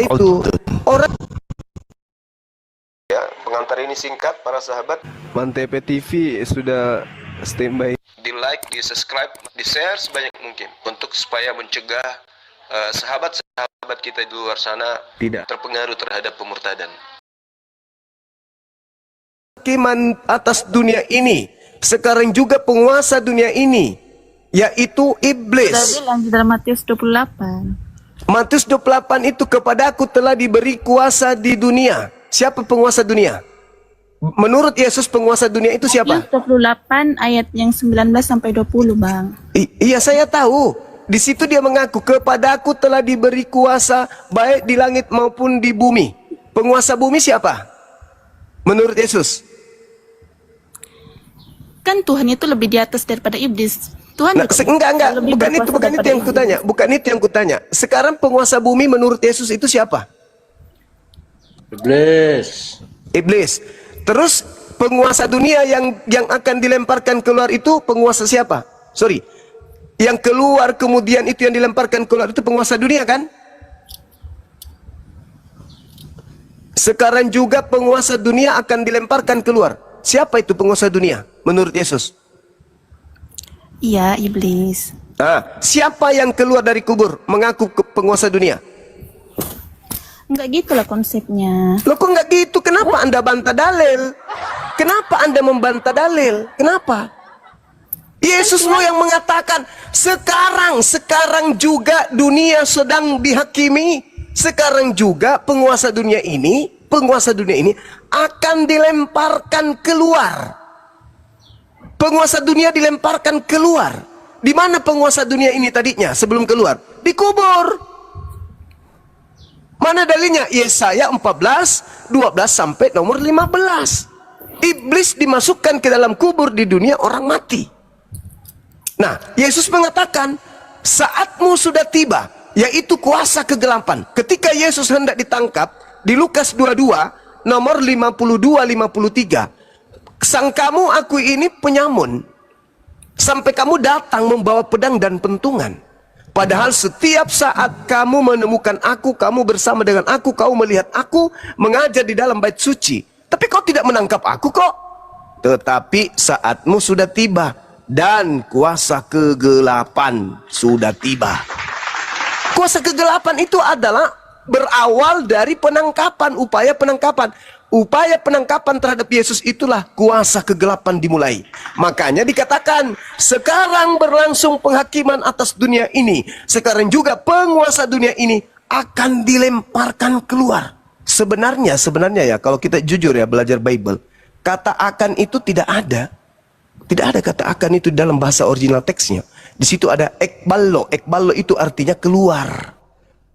itu orang. Ya, pengantar ini singkat para sahabat. Mantep TV sudah standby. Di like, di subscribe, di share sebanyak mungkin untuk supaya mencegah sahabat-sahabat kita di luar sana tidak terpengaruh terhadap pemurtadan. Hakiman atas dunia ini, sekarang juga penguasa dunia ini, yaitu iblis. Sudah bilang di dalam Matius 28. Matius 28 itu, kepadaku telah diberi kuasa di dunia. Siapa penguasa dunia? Menurut Yesus penguasa dunia itu siapa? Matius 28 ayat yang 19 sampai 20, Bang. Iya, saya tahu. Di situ dia mengaku, kepadaku telah diberi kuasa baik di langit maupun di bumi. Penguasa bumi siapa? Menurut Yesus. Kan Tuhan itu lebih di atas daripada iblis. Tuhan Nah, enggak, bukan itu yang kutanya, bukan itu yang kutanya. Sekarang penguasa bumi menurut Yesus itu siapa? Iblis. Terus penguasa dunia yang akan dilemparkan keluar itu penguasa siapa? Sorry. Yang keluar kemudian itu yang dilemparkan keluar itu penguasa dunia kan? Sekarang juga penguasa dunia akan dilemparkan keluar. Siapa itu penguasa dunia menurut Yesus? Iya, iblis. Nah, siapa yang keluar dari kubur mengaku penguasa dunia? Enggak gitulah konsepnya. Loh, kok enggak gitu? Kenapa Anda bantah dalil? Kenapa Anda membantah dalil? Kenapa? Yesus lo yang mengatakan, sekarang juga dunia sedang dihakimi. Sekarang juga penguasa dunia ini akan dilemparkan keluar. Penguasa dunia dilemparkan keluar. Di mana penguasa dunia ini tadinya sebelum keluar? Di kubur. Mana dalilnya? Yesaya 14, 12 sampai nomor 15. Iblis dimasukkan ke dalam kubur di dunia orang mati. Nah, Yesus mengatakan, saatmu sudah tiba, yaitu kuasa kegelapan. Ketika Yesus hendak ditangkap, di Lukas 22, nomor 52-53, sangkamu aku ini penyamun, sampai kamu datang membawa pedang dan pentungan. Padahal setiap saat kamu menemukan aku, kamu bersama dengan aku, kamu melihat aku mengajar di dalam bait suci. Tapi kau tidak menangkap aku kok. Tetapi saatmu sudah tiba dan kuasa kegelapan sudah tiba. Kuasa kegelapan itu adalah berawal dari penangkapan, upaya penangkapan. Upaya penangkapan terhadap Yesus itulah kuasa kegelapan dimulai. Makanya dikatakan, sekarang berlangsung penghakiman atas dunia ini. Sekarang juga penguasa dunia ini akan dilemparkan keluar. Sebenarnya ya, kalau kita jujur ya belajar Bible, kata akan itu tidak ada. Tidak ada kata akan itu dalam bahasa original teksnya. Di situ ada ekballo. Ekballo itu artinya keluar.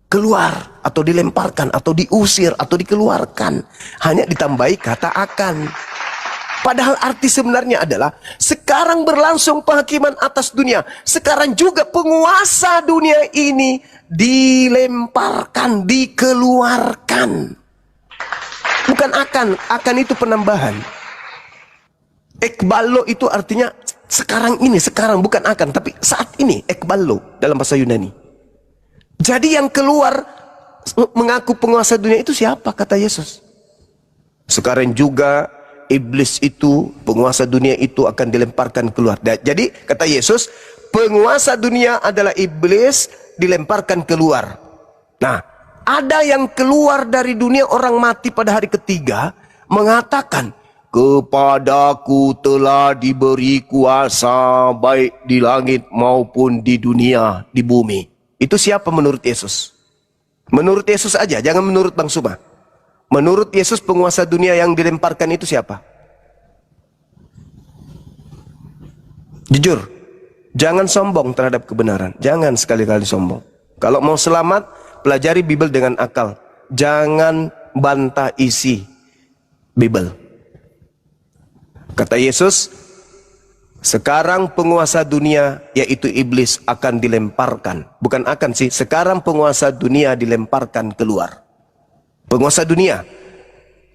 Keluar atau dilemparkan atau diusir atau dikeluarkan. Hanya ditambahi kata akan. Padahal arti sebenarnya adalah sekarang berlangsung penghakiman atas dunia. Sekarang juga penguasa dunia ini dilemparkan, dikeluarkan. Bukan akan itu penambahan. Ekballo itu artinya sekarang ini, sekarang bukan akan, tapi saat ini. Ekballo dalam bahasa Yunani. Jadi yang keluar mengaku penguasa dunia itu siapa, kata Yesus? Sekarang juga iblis itu, penguasa dunia itu akan dilemparkan keluar. Jadi kata Yesus, penguasa dunia adalah iblis dilemparkan keluar. Nah, ada yang keluar dari dunia orang mati pada hari ketiga mengatakan, kepadaku telah diberi kuasa baik di langit maupun di dunia, di bumi. Itu siapa menurut Yesus? Menurut Yesus aja, jangan menurut Bang Suma. Menurut Yesus penguasa dunia yang dilemparkan itu siapa? Jujur, jangan sombong terhadap kebenaran. Jangan sekali-kali sombong. Kalau mau selamat, pelajari Bible dengan akal. Jangan bantah isi Bible. Kata Yesus, sekarang penguasa dunia yaitu iblis akan dilemparkan. Bukan akan sih, sekarang penguasa dunia dilemparkan keluar. Penguasa dunia.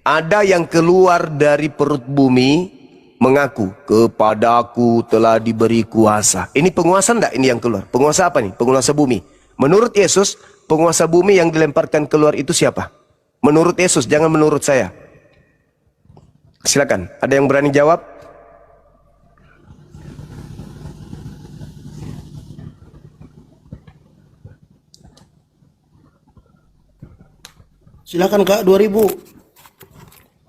Ada yang keluar dari perut bumi mengaku, kepadaku telah diberi kuasa. Ini penguasa enggak ini yang keluar? Penguasa apa nih? Penguasa bumi. Menurut Yesus, penguasa bumi yang dilemparkan keluar itu siapa? Menurut Yesus, jangan menurut saya. Silakan, ada yang berani jawab? Silakan Kak, 2000.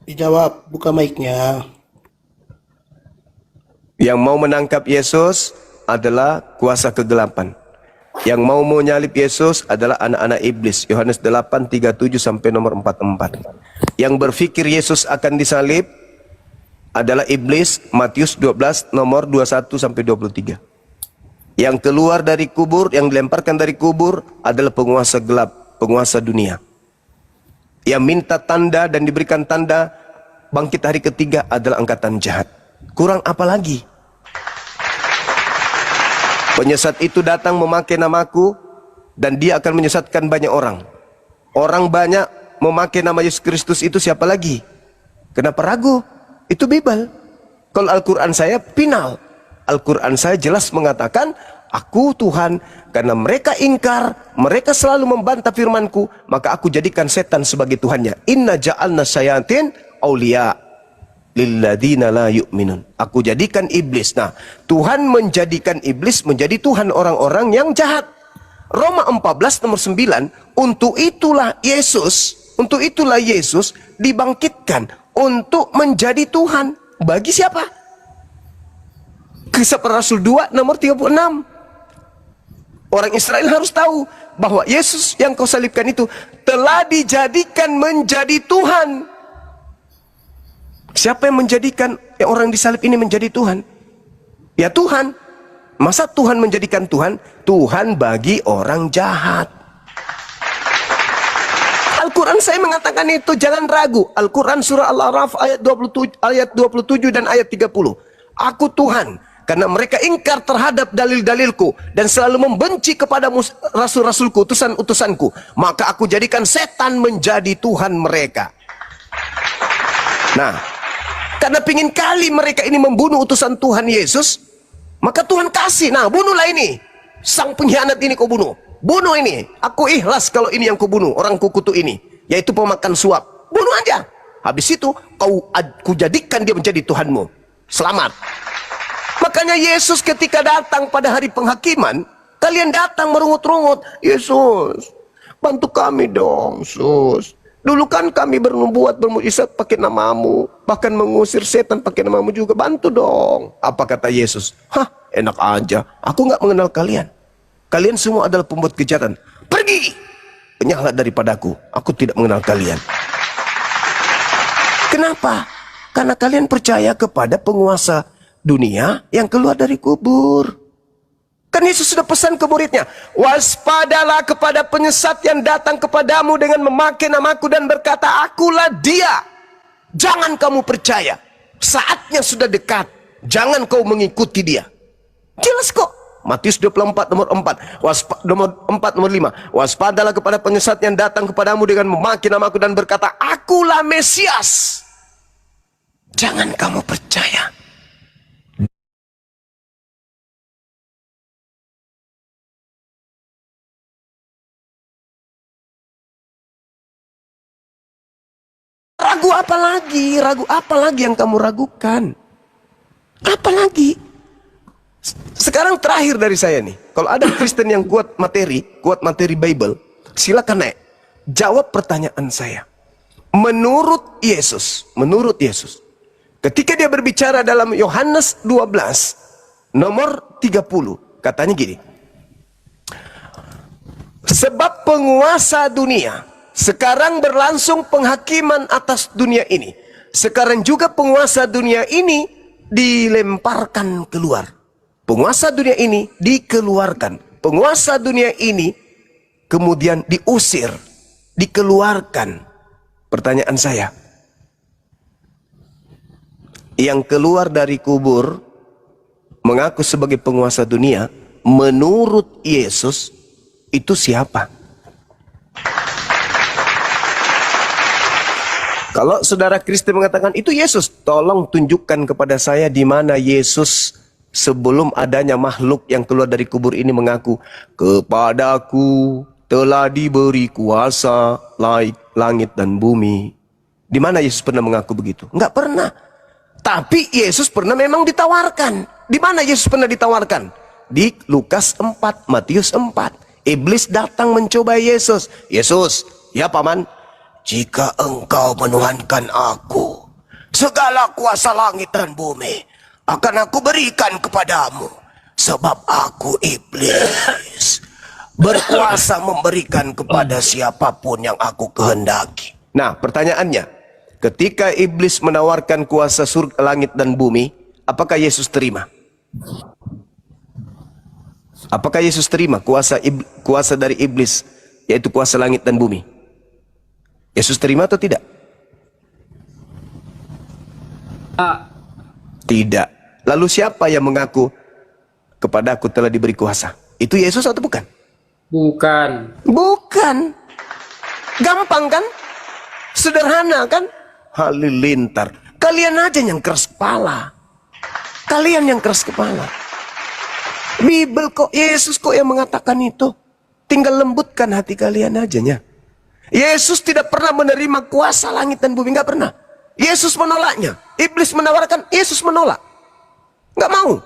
Dijawab, buka mic-nya. Yang mau menangkap Yesus adalah kuasa kegelapan. Yang mau menyalib Yesus adalah anak-anak iblis. Yohanes 8:37 sampai nomor 44. Yang berpikir Yesus akan disalib adalah iblis. Matius 12 nomor 21 sampai 23. Yang keluar dari kubur, yang dilemparkan dari kubur adalah penguasa gelap, penguasa dunia. Yang minta tanda dan diberikan tanda bangkit hari ketiga adalah angkatan jahat. Kurang apa lagi? Penyesat itu datang memakai namaku dan dia akan menyesatkan banyak orang. Orang banyak memakai nama Yesus Kristus itu siapa lagi? Kenapa ragu? Itu Bible. Kalau Al-Quran saya final. Al-Quran saya jelas mengatakan, aku Tuhan, karena mereka ingkar, mereka selalu membantah firmanku, maka aku jadikan setan sebagai Tuhannya. Inna ja'alna syayatin awliya lilladzina la yu'minun. Aku jadikan iblis. Nah, Tuhan menjadikan iblis menjadi Tuhan orang-orang yang jahat. Roma 14 nomor 9, untuk itulah Yesus dibangkitkan untuk menjadi Tuhan. Bagi siapa? Kisah Para Rasul 2 nomor 36. Orang Israel harus tahu bahwa Yesus yang kau salibkan itu telah dijadikan menjadi Tuhan. Siapa yang menjadikan orang disalib ini menjadi Tuhan? Ya Tuhan. Masa Tuhan menjadikan Tuhan? Tuhan bagi orang jahat. Al-Quran saya mengatakan itu, jangan ragu. Al-Quran surah Al-A'raf ayat 27 dan ayat 30. Aku Tuhan, karena mereka ingkar terhadap dalil-dalilku dan selalu membenci kepada rasul-rasulku, utusan-utusanku, maka aku jadikan setan menjadi Tuhan mereka. Nah, karena pingin kali mereka ini membunuh utusan Tuhan Yesus, maka Tuhan kasih, nah bunuhlah ini, sang pengkhianat ini kau bunuh. Bunuh ini, aku ikhlas kalau ini yang kau bunuh, orang kukutu ini, yaitu pemakan suap. Bunuh aja. Habis itu, aku jadikan dia menjadi Tuhanmu. Selamat. Makanya Yesus ketika datang pada hari penghakiman, kalian datang merungut-rungut, Yesus, bantu kami dong, Yesus. Dulu kan kami bernubuat, bermujizat pakai namamu, bahkan mengusir setan pakai namamu juga, bantu dong. Apa kata Yesus? Hah, enak aja, aku nggak mengenal kalian. Kalian semua adalah pembuat kejahatan. Pergi, penyahlah daripadaku, aku tidak mengenal kalian. Kenapa? Karena kalian percaya kepada penguasa dunia yang keluar dari kubur. Kan Yesus sudah pesan ke muridnya, waspadalah kepada penyesat yang datang kepadamu dengan memakai namaku dan berkata, akulah dia. Jangan kamu percaya. Saatnya sudah dekat. Jangan kau mengikuti dia. Jelas kok. Matius 24 nomor 4. Nomor 5. Waspadalah kepada penyesat yang datang kepadamu dengan memakai namaku dan berkata, akulah Mesias. Jangan kamu percaya. Ragu apa lagi? Ragu apa lagi yang kamu ragukan? Apa lagi? Sekarang terakhir dari saya nih. Kalau ada Kristen yang kuat materi Bible, silakan naik. Jawab pertanyaan saya. Menurut Yesus, ketika dia berbicara dalam Yohanes 12 nomor 30, katanya gini. Sebab penguasa dunia sekarang berlangsung penghakiman atas dunia ini. Sekarang juga penguasa dunia ini dilemparkan keluar. Penguasa dunia ini dikeluarkan. Penguasa dunia ini kemudian diusir, dikeluarkan. Pertanyaan saya, yang keluar dari kubur mengaku sebagai penguasa dunia, menurut Yesus itu siapa? Kalau saudara Kristen mengatakan itu Yesus, tolong tunjukkan kepada saya di mana Yesus sebelum adanya makhluk yang keluar dari kubur ini mengaku, kepadaku telah diberi kuasa langit dan bumi. Di mana Yesus pernah mengaku begitu? Enggak pernah. Tapi Yesus pernah memang ditawarkan. Di mana Yesus pernah ditawarkan? Di Lukas 4, Matius 4. Iblis datang mencoba Yesus. Yesus, ya paman, jika engkau menuhankan aku, segala kuasa langit dan bumi akan aku berikan kepadamu. Sebab aku iblis, berkuasa memberikan kepada siapapun yang aku kehendaki. Nah, pertanyaannya, ketika iblis menawarkan kuasa surga, langit dan bumi, apakah Yesus terima? Apakah Yesus terima kuasa dari iblis, yaitu kuasa langit dan bumi? Yesus terima atau tidak? Tidak. Lalu siapa yang mengaku kepada aku telah diberi kuasa? Itu Yesus atau bukan? Bukan. Bukan. Gampang kan? Sederhana kan? Halilintar. Kalian aja yang keras kepala. Kalian yang keras kepala. Bible kok, Yesus kok yang mengatakan itu. Tinggal lembutkan hati kalian aja ya. Yesus tidak pernah menerima kuasa langit dan bumi, nggak pernah. Yesus menolaknya. Iblis menawarkan, Yesus menolak. Nggak mau.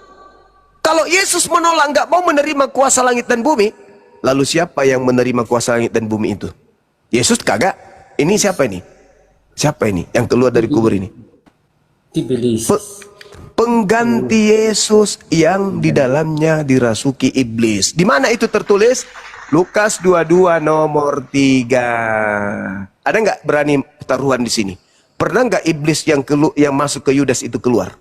Kalau Yesus menolak, nggak mau menerima kuasa langit dan bumi, lalu siapa yang menerima kuasa langit dan bumi itu? Yesus kagak. Ini siapa ini? Siapa ini yang keluar dari kubur ini? Iblis. Pengganti Yesus yang di dalamnya dirasuki iblis. Di mana itu tertulis? Lukas 22 nomor 3. Ada nggak berani taruhan di sini? Pernah nggak iblis yang masuk ke Yudas itu keluar?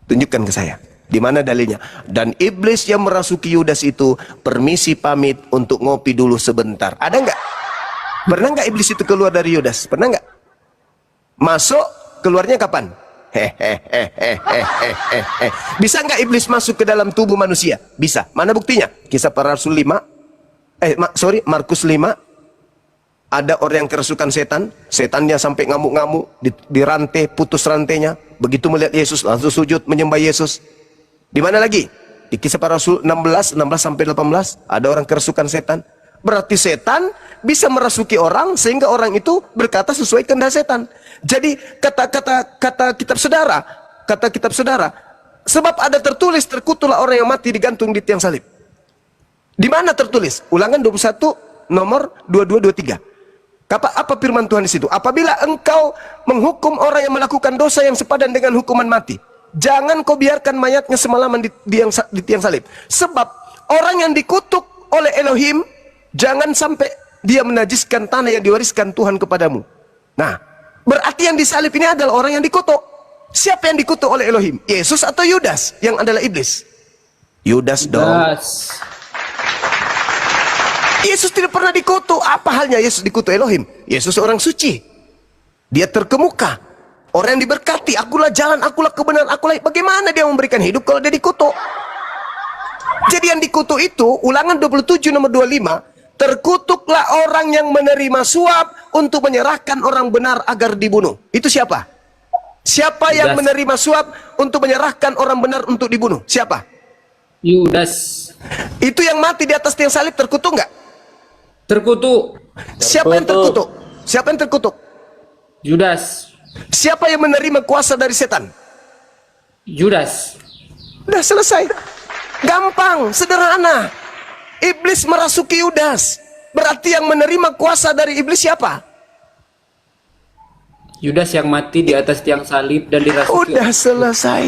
Tunjukkan ke saya. Di mana dalilnya? Dan iblis yang merasuki Yudas itu permisi pamit untuk ngopi dulu sebentar. Ada nggak? Pernah nggak iblis itu keluar dari Yudas? Pernah nggak? Masuk, keluarnya kapan? Bisa nggak iblis masuk ke dalam tubuh manusia? Bisa. Mana buktinya? Kisah Para Rasul 5. Markus 5. Ada orang yang kerasukan setan. Setannya sampai ngamuk-ngamuk, dirantai, putus rantainya. Begitu melihat Yesus, langsung sujud menyembah Yesus. Di mana lagi? Di Kisah Para Rasul 16 sampai 18. Ada orang kerasukan setan. Berarti setan bisa merasuki orang sehingga orang itu berkata sesuai kehendak setan. Jadi kata kitab saudara, sebab ada tertulis, terkutuklah orang yang mati digantung di tiang salib. Di mana tertulis? Ulangan 21 nomor 22 23. Apa firman Tuhan di situ? Apabila engkau menghukum orang yang melakukan dosa yang sepadan dengan hukuman mati, jangan kau biarkan mayatnya semalaman di tiang salib. Sebab orang yang dikutuk oleh Elohim, jangan sampai dia menajiskan tanah yang diwariskan Tuhan kepadamu. Nah, berarti yang disalib ini adalah orang yang dikutuk. Siapa yang dikutuk oleh Elohim? Yesus atau Yudas yang adalah iblis? Yudas dong. Yesus tidak pernah dikutuk. Apa halnya Yesus dikutuk Elohim? Yesus orang suci. Dia terkemuka. Orang yang diberkati. Akulah jalan, akulah kebenaran, akulah. Bagaimana dia memberikan hidup kalau dia dikutuk? Jadi yang dikutuk itu, Ulangan 27 nomor 25. Terkutuklah orang yang menerima suap untuk menyerahkan orang benar agar dibunuh. Itu siapa? Siapa yang menerima suap untuk menyerahkan orang benar untuk dibunuh? Siapa? Yudas. Itu yang mati di atas tiang salib terkutuk nggak? Terkutuk. Siapa yang terkutuk? Siapa yang terkutuk? Yudas. Siapa yang menerima kuasa dari setan? Yudas. Udah selesai. Gampang, sederhana. Iblis merasuki Yudas. Berarti yang menerima kuasa dari iblis siapa? Yudas yang mati di atas tiang salib dan dirasuki. Udah selesai.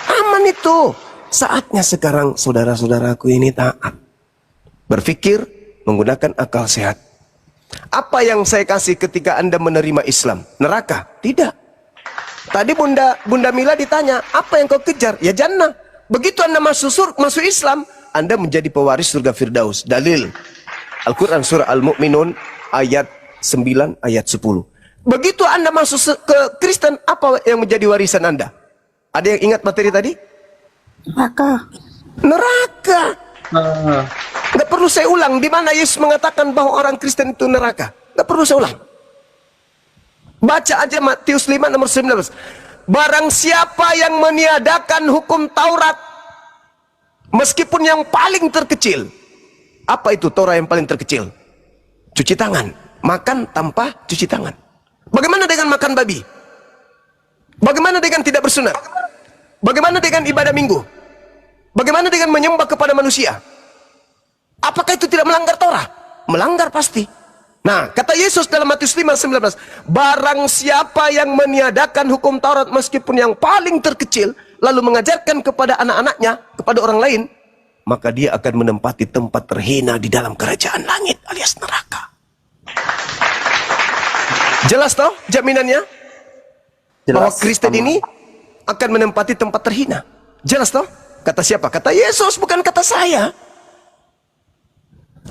Aman itu. Saatnya sekarang saudara-saudaraku ini taat. Berpikir menggunakan akal sehat. Apa yang saya kasih ketika Anda menerima Islam? Neraka? Tidak. Tadi Bunda Mila ditanya, apa yang kau kejar? Ya jannah. Begitu Anda masuk Islam, Anda menjadi pewaris surga Firdaus. Dalil Al-Quran surah Al-Mu'minun ayat 9 ayat 10. Begitu Anda masuk ke Kristen, apa yang menjadi warisan Anda? Ada yang ingat materi tadi? Neraka. Nggak perlu saya ulang. Di mana Yesus mengatakan bahwa orang Kristen itu neraka? Nggak perlu saya ulang. Baca aja Matius 5 nomor 19. Barang siapa yang meniadakan hukum Taurat, meskipun yang paling terkecil. Apa itu Torah yang paling terkecil? Cuci tangan. Makan tanpa cuci tangan. Bagaimana dengan makan babi? Bagaimana dengan tidak bersunat? Bagaimana dengan ibadah minggu? Bagaimana dengan menyembah kepada manusia? Apakah itu tidak melanggar Torah? Melanggar pasti. Nah, kata Yesus dalam Matius 5:19, barang siapa yang meniadakan hukum Taurat meskipun yang paling terkecil, lalu mengajarkan kepada anak-anaknya, kepada orang lain, maka dia akan menempati tempat terhina di dalam kerajaan langit alias neraka. Jelas toh jaminannya? Bahwa Kristen ini akan menempati tempat terhina. Jelas toh? Kata siapa? Kata Yesus, bukan kata saya.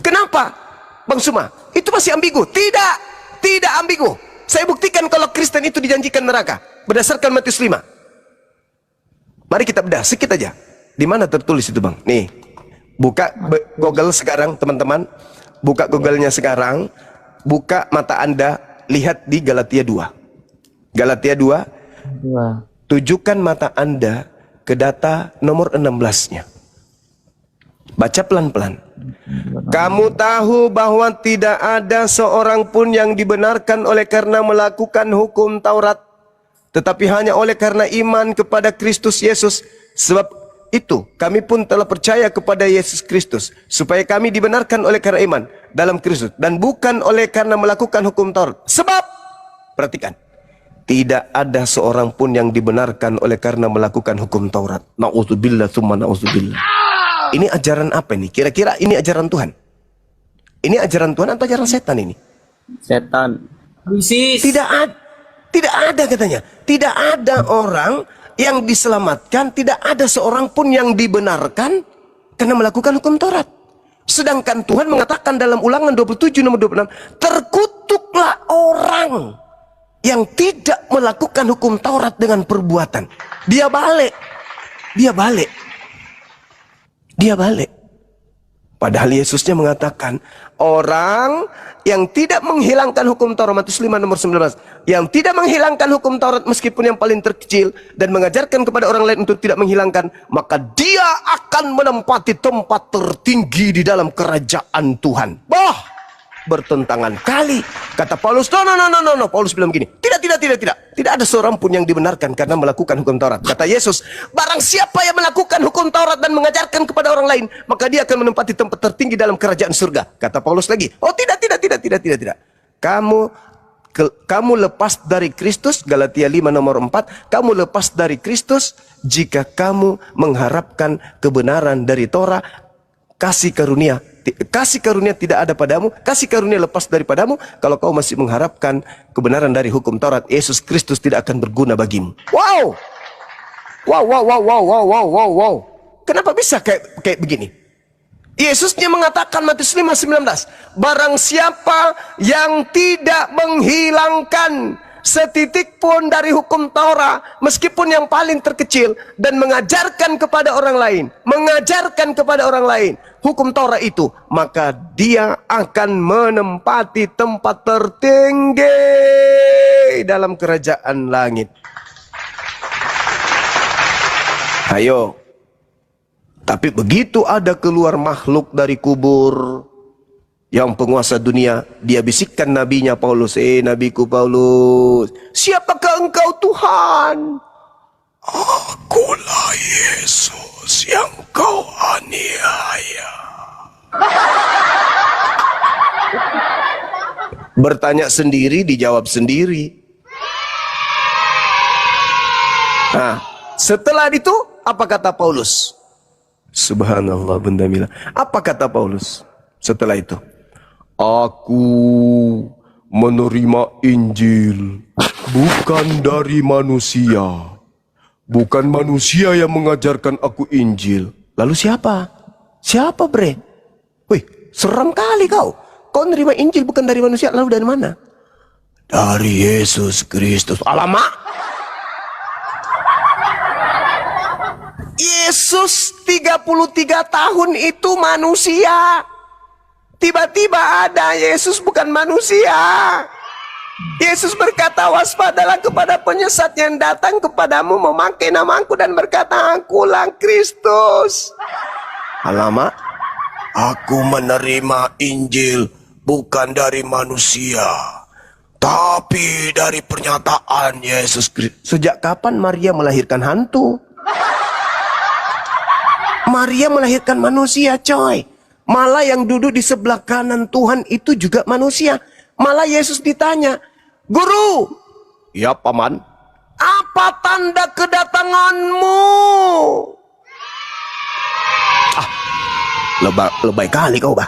Kenapa, Bang Suma? Itu masih ambigu. Tidak ambigu. Saya buktikan kalau Kristen itu dijanjikan neraka berdasarkan Matius 5. Mari kita bedah sedikit aja. Di mana tertulis itu, Bang? Nih. Buka Google sekarang, teman-teman. Buka Google-nya sekarang. Buka mata Anda, lihat di Galatia 2. Galatia 2. Tujukan mata Anda ke data nomor 16-nya. Baca pelan-pelan. Kamu tahu bahwa tidak ada seorang pun yang dibenarkan oleh karena melakukan hukum Taurat, tetapi hanya oleh karena iman kepada Kristus Yesus. Sebab itu kami pun telah percaya kepada Yesus Kristus, supaya kami dibenarkan oleh karena iman dalam Kristus, dan bukan oleh karena melakukan hukum Taurat. Sebab, perhatikan, tidak ada seorang pun yang dibenarkan oleh karena melakukan hukum Taurat. Na'udzubillah tsumma na'udzubillah. Ini ajaran apa ini? Kira-kira ini ajaran Tuhan? Ini ajaran Tuhan atau ajaran setan ini? Setan. Tidak ada katanya. Tidak ada orang yang diselamatkan, tidak ada seorang pun yang dibenarkan karena melakukan hukum Taurat. Sedangkan Tuhan mengatakan dalam Ulangan 27 nomor 26, terkutuklah orang yang tidak melakukan hukum Taurat dengan perbuatan. Dia balik. Padahal Yesusnya mengatakan, orang yang tidak menghilangkan hukum Taurat, Matius 5 nomor 19, yang tidak menghilangkan hukum Taurat meskipun yang paling terkecil, dan mengajarkan kepada orang lain untuk tidak menghilangkan, maka dia akan menempati tempat tertinggi di dalam kerajaan Tuhan. Bertentangan kali. Kata Paulus, no. Paulus bilang begini, tidak ada seorang pun yang dibenarkan karena melakukan hukum Taurat. Kata Yesus, barang siapa yang melakukan hukum Taurat dan mengajarkan kepada orang lain, maka dia akan menempati tempat tertinggi dalam kerajaan surga. Kata Paulus lagi, oh tidak. Kamu lepas dari Kristus, Galatia 5 nomor 4, kamu lepas dari Kristus jika kamu mengharapkan kebenaran dari Torah. Kasih karunia tidak ada padamu, kasih karunia lepas daripadamu. Kalau kau masih mengharapkan kebenaran dari hukum Taurat, Yesus Kristus tidak akan berguna bagimu. Wow. Kenapa bisa kayak begini? Yesusnya mengatakan Matius 5:19, barang siapa yang tidak menghilangkan setitik pun dari hukum Taurat, meskipun yang paling terkecil, dan mengajarkan kepada orang lain hukum Taurat itu, maka dia akan menempati tempat tertinggi dalam kerajaan langit. Ayo. Tapi begitu ada keluar makhluk dari kubur yang penguasa dunia, dia bisikkan nabinya Paulus, nabiku Paulus, siapakah engkau Tuhan? Akulah Yesus yang kau aniaya. Bertanya sendiri, dijawab sendiri. Nah, setelah itu apa kata Paulus? Subhanallah, benda mila. Apa kata Paulus setelah itu? Aku menerima Injil bukan dari manusia. Bukan manusia yang mengajarkan aku Injil. Lalu siapa? Siapa, bre? Wih, seram kali kau. Kau menerima Injil bukan dari manusia, lalu dari mana? Dari Yesus Kristus. Alamak. Yesus 33 tahun itu manusia. Tiba-tiba ada Yesus bukan manusia. Yesus berkata, waspadalah kepada penyesat yang datang kepadamu memakai namaku dan berkata, akulah Kristus. Alamak, aku menerima Injil bukan dari manusia, tapi dari pernyataan Yesus Kristus. Sejak kapan Maria melahirkan hantu? Maria melahirkan manusia, coy. Malah yang duduk di sebelah kanan Tuhan itu juga manusia. Malah Yesus ditanya, "Guru." "Ya, Paman." "Apa tanda kedatanganmu?" Lebay kali kau, bah.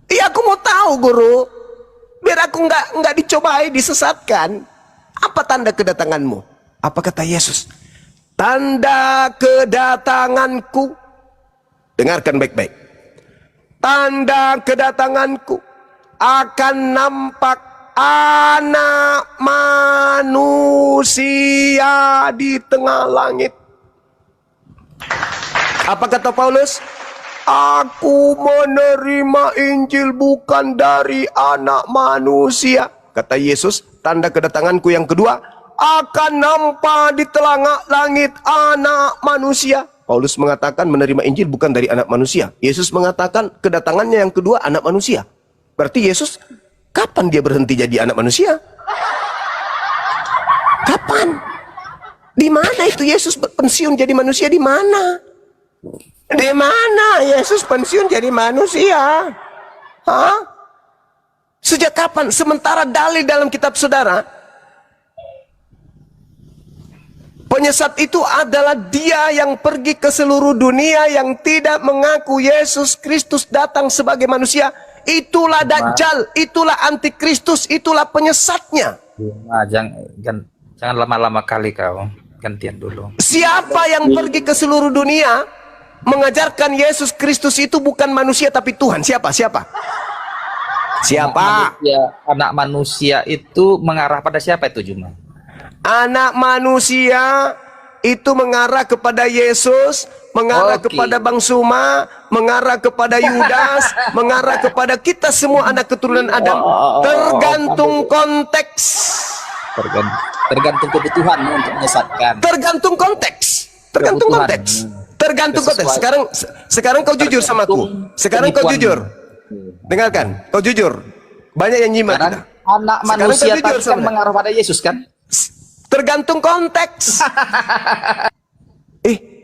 "Iya, aku mau tahu, Guru. Biar aku nggak dicobai, disesatkan. Apa tanda kedatanganmu?" Apa kata Yesus? "Tanda kedatanganku." Dengarkan baik-baik. "Tanda kedatanganku akan nampak anak manusia di tengah langit." Apa kata Paulus? "Aku menerima Injil bukan dari anak manusia." Kata Yesus, tanda kedatanganku yang kedua akan nampak di telangak langit anak manusia. Paulus mengatakan menerima Injil bukan dari anak manusia. Yesus mengatakan kedatangannya yang kedua anak manusia. Berarti Yesus, kapan dia berhenti jadi anak manusia? Kapan? Di mana itu Yesus pensiun jadi manusia? Di mana? Di mana Yesus pensiun jadi manusia? Hah? Sejak kapan? Sementara dalil dalam kitab saudara, penyesat itu adalah dia yang pergi ke seluruh dunia yang tidak mengaku Yesus Kristus datang sebagai manusia. Itulah Dajjal, itulah Antikristus, itulah penyesatnya. Jangan lama-lama kali kau. Gantian dulu. Siapa yang pergi ke seluruh dunia mengajarkan Yesus Kristus itu bukan manusia tapi Tuhan? Siapa? Siapa? Anak manusia itu mengarah pada siapa itu, Juma? Anak manusia itu mengarah kepada Yesus, mengarah kepada Bang Suma, mengarah kepada Yudas, mengarah kepada kita semua anak keturunan Adam. Tergantung konteks. Tergantung kebutuhanmu untuk menyesatkan. Tergantung konteks. Tergantung konteks. Tergantung konteks. Sekarang kau jujur sama aku. Sekarang kau jujur. Dengarkan, kau jujur. Banyak yang nyimak kita. Anak manusia tadi kan mengarah pada Yesus kan? Tergantung konteks.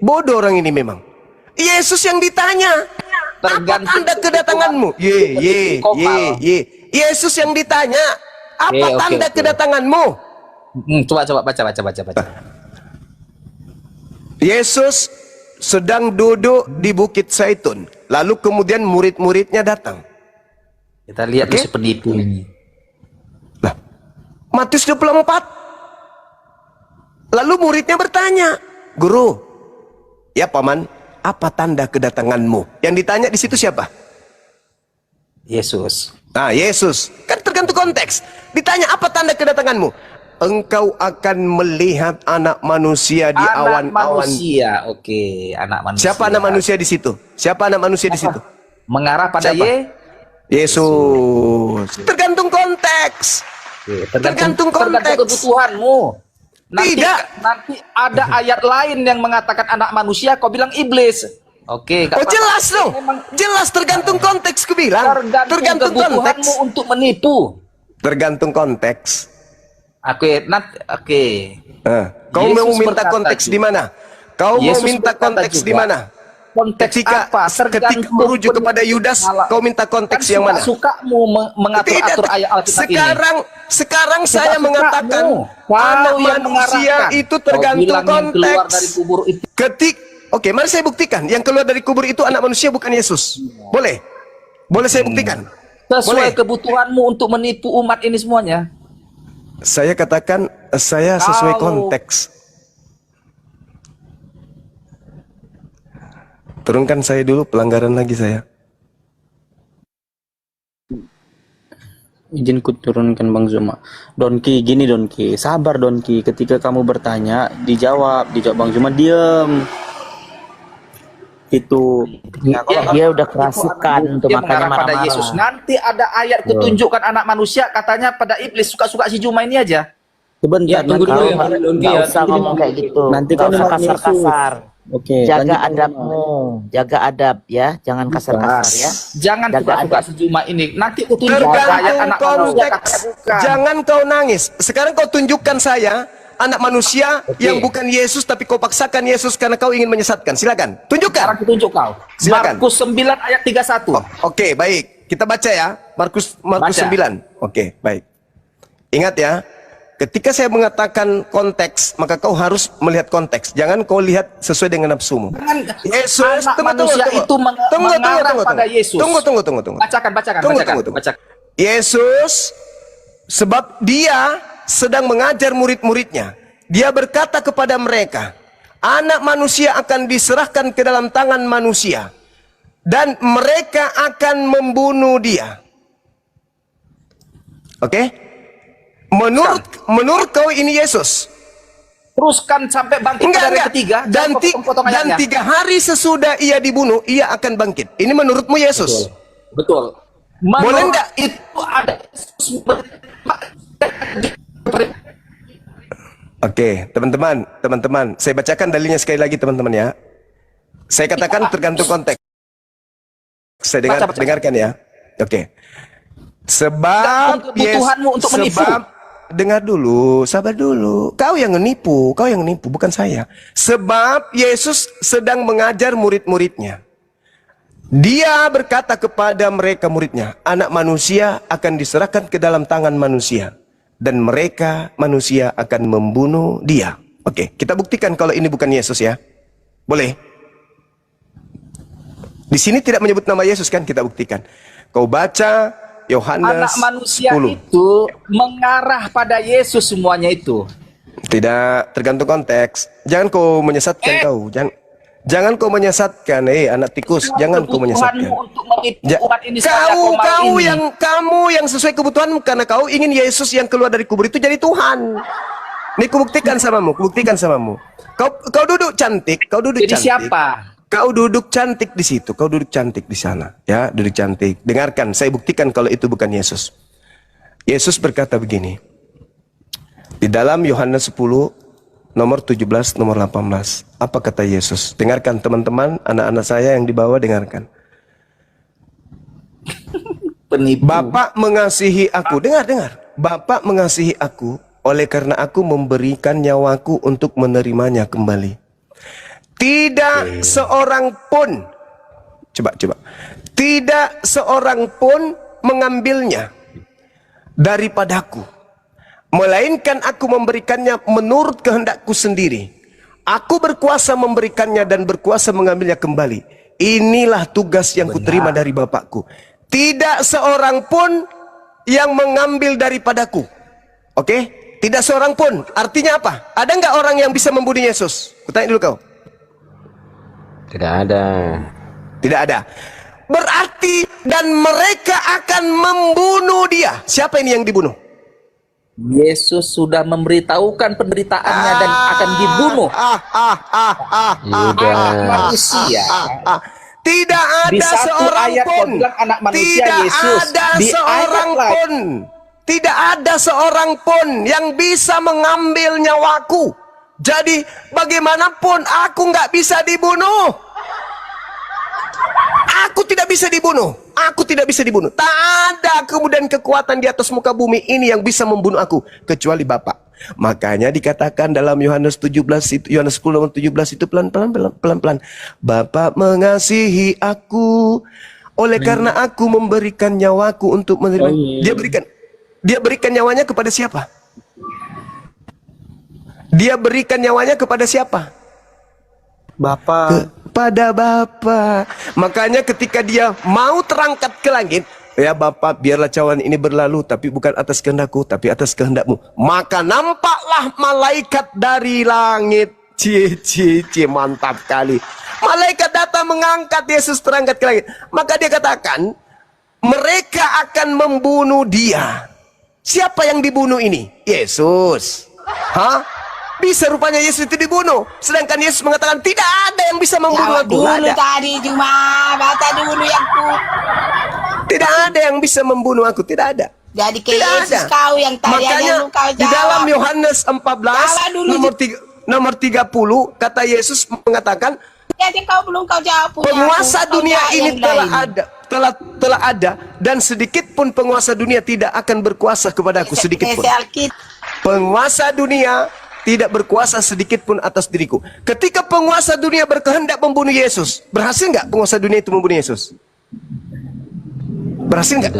Bodoh orang ini memang. Yesus yang ditanya, apa tanda kedatanganmu? Yesus yang ditanya, apa tanda kedatanganmu? Coba baca. Yesus sedang duduk di Bukit Zaitun. Lalu kemudian murid-muridnya datang. Kita lihat si penipu ini. Nah, Matius 24. Lalu muridnya bertanya, "Guru, ya Paman, apa tanda kedatanganmu?" Yang ditanya di situ siapa? Yesus. Nah, Yesus. Kan tergantung konteks. Ditanya, apa tanda kedatanganmu? Engkau akan melihat anak manusia di awan-awan. Manusia, anak manusia. Siapa anak manusia di situ? Siapa anak manusia di situ? Mengarah pada Yesus. Tergantung konteks. Tergantung konteks. Kebutuhanmu. Nanti ada ayat lain yang mengatakan anak manusia, kau bilang iblis. Jelas dong. Jelas tergantung konteks, ku bilang. Tergantung konteks untuk menipu. Tergantung konteks. Kau Yesus mau minta konteks di mana? Kau mau minta konteks di mana? Konteks apa? Ketika merujuk kepada Yudas, kau minta konteks yang mana? Sukamu mengatur-atur ayat Alkitab ini. Sekarang saya mengatakan anak manusia itu tergantung konteks. Mari saya buktikan. Yang keluar dari kubur itu anak manusia, bukan Yesus. Boleh? Boleh saya buktikan? Sesuai kebutuhanmu untuk menipu umat ini semuanya. Saya katakan saya sesuai konteks. Turunkan saya dulu, pelanggaran lagi saya. Izin ku turunkan Bang Zuma. Donki, gini Donki, sabar Donki. Ketika kamu bertanya, dijawab Bang Zuma diem. Itu dia udah kerasukan untuk makanya marah-marah. Yesus. Nanti ada ayat ketunjukkan anak manusia, katanya pada iblis. Suka-suka si Juma ini aja. Sebentar, tunggu dulu ya, nggak usah ngomong kayak gitu. Nanti kan kasar-kasar. Oke, Jaga lanjut, Bang Zuma. adabmu, jaga adab ya, jangan kasar-kasar ya. Jangan Jaga suka-suka adab. sejuma ini. Nanti aku tunjuk ayat Tergantung anak manusia konteks. kata bukan. Jangan kau nangis. Sekarang kau tunjukkan saya anak manusia Oke. yang bukan Yesus tapi kau paksakan Yesus karena kau ingin menyesatkan. Silakan. Sekarang Tunjukkan. aku tunjuk kau. Silakan. Markus 9 ayat 31. Oke, baik. Kita baca ya. Markus Baca. 9. Oke, baik. Ingat ya. Ketika saya mengatakan konteks, maka kau harus melihat konteks. Jangan kau lihat sesuai dengan nafsumu. Jangan Yesus, anak manusia itu mengarah pada Yesus. Tunggu. Bacakan. Tunggu. Yesus, sebab dia sedang mengajar murid-muridnya. Dia berkata kepada mereka, anak manusia akan diserahkan ke dalam tangan manusia. Dan mereka akan membunuh dia. Oke? Menurut kau ini Yesus? Teruskan sampai bangkit pada hari ketiga. Dan, potong ayatnya. 3 hari sesudah ia dibunuh, ia akan bangkit. Ini menurutmu Yesus? Betul. Boleh enggak Itu ada Oke, teman-teman, saya bacakan dalilnya sekali lagi teman-teman ya. Saya katakan tergantung konteks. Saya Baca. dengarkan ya. Oke. Sebab kebutuhanmu untuk menipu. Dengar dulu, sabar dulu. Kau yang menipu, bukan saya. Sebab Yesus sedang mengajar murid-muridnya. Dia berkata kepada mereka muridnya, anak manusia akan diserahkan ke dalam tangan manusia. Dan mereka manusia akan membunuh dia. Oke, kita buktikan kalau ini bukan Yesus ya. Boleh? Di sini tidak menyebut nama Yesus kan, kita buktikan. Kau baca Yohanes anak manusia 10. itu mengarah pada Yesus semuanya itu. Tidak, tergantung konteks. Jangan kau menyesatkan kau. Jangan kau menyesatkan, anak tikus. Jangan kau menyesatkan. Kebutuhanmu untuk menipu umat ini supaya Kamu mau ini. kamu yang sesuai kebutuhanmu karena kau ingin Yesus yang keluar dari kubur itu jadi Tuhan. Ini kubuktikan samamu. Kau duduk cantik, Jadi siapa? Kau duduk cantik di situ, kau duduk cantik di sana, ya, duduk cantik. Dengarkan, saya buktikan kalau itu bukan Yesus. Yesus berkata begini. Di dalam Yohanes 10 nomor 17, nomor 18. Apa kata Yesus? Dengarkan teman-teman, anak-anak saya yang di bawah dengarkan. Penipu. Bapak mengasihi aku. Dengar. Bapak mengasihi aku oleh karena aku memberikan nyawaku untuk menerimanya kembali. Tidak seorang pun, coba. Tidak seorang pun mengambilnya daripadaku. Melainkan aku memberikannya menurut kehendakku sendiri. Aku berkuasa memberikannya dan berkuasa mengambilnya kembali. Inilah tugas yang kuterima dari Bapakku. Tidak seorang pun yang mengambil daripadaku. Oke? Tidak seorang pun. Artinya apa? Ada nggak orang yang bisa membunuh Yesus? Kutanya dulu kau. Tidak ada. Tidak ada. Berarti dan mereka akan membunuh dia. Siapa ini yang dibunuh? Yesus sudah memberitahukan penderitaannya dan akan dibunuh. Yudas. Anak manusia. Tidak Di ada satu seorang ayat pun. kau bilang anak manusia Tidak Yesus. ada Di seorang ayat lain. pun. Tidak ada seorang pun yang bisa mengambil nyawaku. Jadi bagaimanapun aku nggak bisa dibunuh. Aku tidak bisa dibunuh. Tak ada kemudian kekuatan di atas muka bumi ini yang bisa membunuh aku kecuali Bapa. Makanya dikatakan dalam Yohanes 17 itu, Yohanes 10 nomor 17 itu pelan-pelan. Bapa mengasihi aku oleh karena aku memberikan nyawaku untuk menerima. Dia berikan nyawanya kepada siapa? Dia berikan nyawanya kepada siapa? Bapak. Kepada Bapa. Makanya ketika dia mau terangkat ke langit, ya Bapa, biarlah cawan ini berlalu, tapi bukan atas kehendakku, tapi atas kehendakmu. Maka nampaklah malaikat dari langit. Cie, mantap kali. Malaikat datang mengangkat Yesus terangkat ke langit. Maka dia katakan, mereka akan membunuh dia. Siapa yang dibunuh ini? Yesus. Hah? Bisa rupanya Yesus itu dibunuh. Sedangkan Yesus mengatakan tidak ada yang bisa membunuh aku. Dulu Ada. tadi cuma baca dulu yang ku. Tidak ada yang bisa membunuh aku. Tidak ada. Jadi ke Tidak Yesus ada. kau yang tadi Makanya aja lu kau di dalam jawab. Yohanes 14 Jawab dulu. nomor 3. nomor 30 kata Yesus mengatakan Jadi kau belum kau jawab punya penguasa aku, kau dunia jawab ini yang telah lain. ada dan sedikit pun penguasa dunia tidak akan berkuasa kepadaku sedikit pun. Penguasa dunia tidak berkuasa sedikit pun atas diriku. Ketika penguasa dunia berkehendak membunuh Yesus, berhasil nggak penguasa dunia itu membunuh Yesus? Berhasil nggak?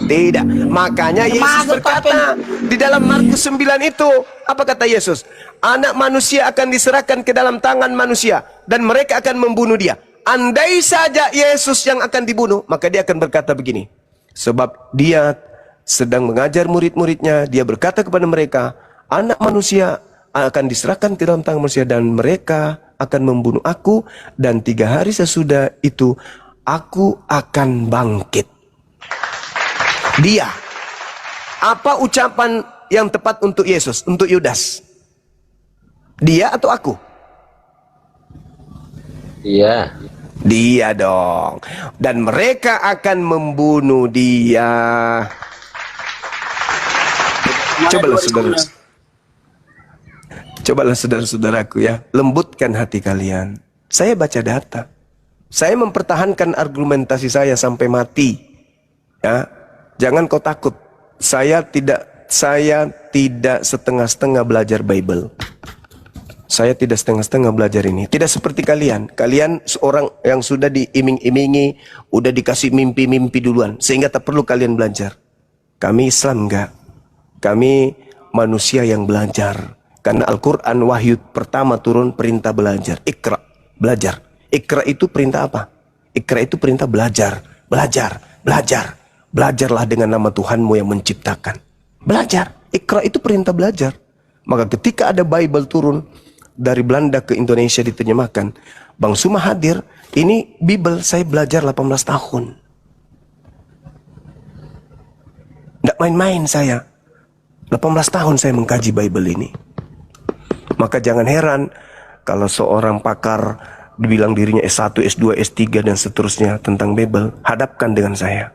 Tidak. Makanya Yesus berkata di dalam Markus 9 itu, apa kata Yesus? Anak manusia akan diserahkan ke dalam tangan manusia dan mereka akan membunuh dia. Andai saja Yesus yang akan dibunuh, maka dia akan berkata begini. Sebab dia sedang mengajar murid-muridnya, dia berkata kepada mereka, anak manusia akan diserahkan ke dalam tangan manusia dan mereka akan membunuh aku dan 3 hari sesudah itu aku akan bangkit. Dia. Apa ucapan yang tepat untuk Yesus, untuk Yudas? Dia atau aku? Iya. Dia dong. Dan mereka akan membunuh dia. Cobalah saudara-saudaraku ya, lembutkan hati kalian. Saya baca data. Saya mempertahankan argumentasi saya sampai mati. Ya, jangan kau takut. Saya tidak setengah-setengah belajar Bible. Saya tidak setengah-setengah belajar ini. Tidak seperti kalian. Kalian seorang yang sudah diiming-imingi, udah dikasih mimpi-mimpi duluan, sehingga tak perlu kalian belajar. Kami Islam enggak. Kami manusia yang belajar. Karena Al-Quran wahyu pertama turun perintah belajar. Iqra, belajar. Iqra itu perintah apa? Iqra itu perintah belajar. Belajar, belajar. Belajarlah dengan nama Tuhanmu yang menciptakan. Belajar. Iqra itu perintah belajar. Maka ketika ada Bible turun dari Belanda ke Indonesia diterjemahkan, Bang Suma hadir, ini Bible saya belajar 18 tahun. Tidak main-main saya. 18 tahun saya mengkaji Bible ini. Maka jangan heran kalau seorang pakar dibilang dirinya S1, S2, S3 dan seterusnya tentang Bible, hadapkan dengan saya.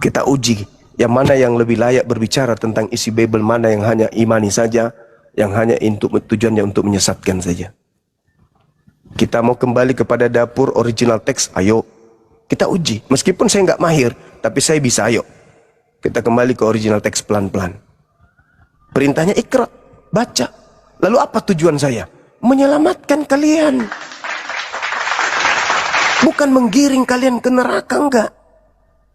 Kita uji yang mana yang lebih layak berbicara tentang isi Bible, mana yang hanya imani saja, yang hanya untuk tujuannya untuk menyesatkan saja. Kita mau kembali kepada dapur original teks, ayo kita uji. Meskipun saya nggak mahir, tapi saya bisa, ayo kita kembali ke original teks pelan-pelan. Perintahnya Iqra, baca. Lalu apa tujuan saya? Menyelamatkan kalian, bukan menggiring kalian ke neraka, enggak.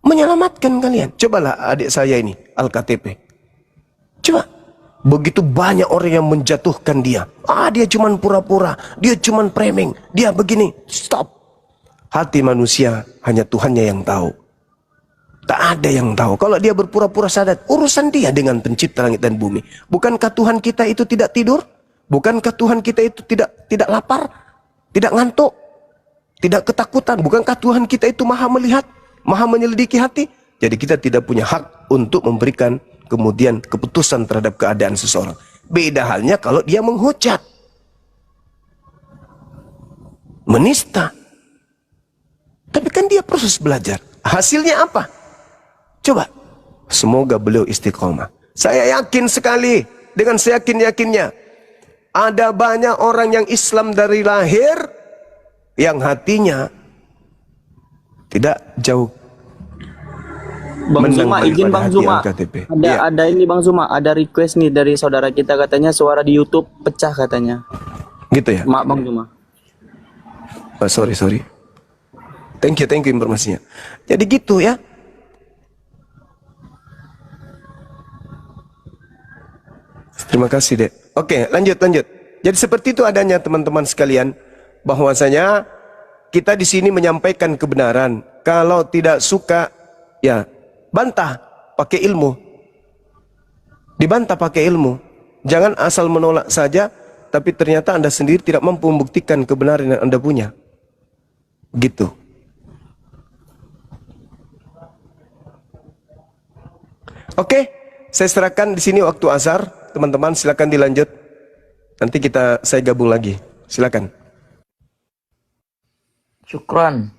Menyelamatkan kalian. Cobalah adik saya ini, Al-KTP. Coba. Begitu banyak orang yang menjatuhkan dia. Dia cuman pura-pura. Dia cuman preming. Dia begini. Stop. Hati manusia hanya Tuhannya yang tahu. Tak ada yang tahu. Kalau dia berpura-pura sadar, urusan dia dengan pencipta langit dan bumi. Bukankah Tuhan kita itu tidak tidur? Bukankah Tuhan kita itu tidak lapar? Tidak ngantuk? Tidak ketakutan? Bukankah Tuhan kita itu maha melihat? Maha menyelidiki hati? Jadi kita tidak punya hak untuk memberikan kemudian keputusan terhadap keadaan seseorang. Beda halnya kalau dia menghujat, menista. Tapi kan dia proses belajar. Hasilnya apa? Coba. Semoga beliau istiqomah. Saya yakin sekali, dengan seyakin-yakinnya, ada banyak orang yang Islam dari lahir yang hatinya tidak jauh. Bang Zuma, izin Bang Zuma. Ada ini Bang Zuma, ada request nih dari saudara kita, katanya suara di YouTube pecah katanya. Gitu ya? Maaf Bang Zuma. Sorry. Thank you informasinya. Jadi gitu ya. Terima kasih, Dek. Oke, lanjut. Jadi seperti itu adanya teman-teman sekalian, bahwasanya kita di sini menyampaikan kebenaran. Kalau tidak suka, ya bantah pakai ilmu. Dibantah pakai ilmu. Jangan asal menolak saja, tapi ternyata Anda sendiri tidak mampu membuktikan kebenaran yang Anda punya. Gitu. Oke, saya serahkan di sini waktu azhar. Teman-teman silakan dilanjut. Nanti saya gabung lagi. Silakan. Syukron,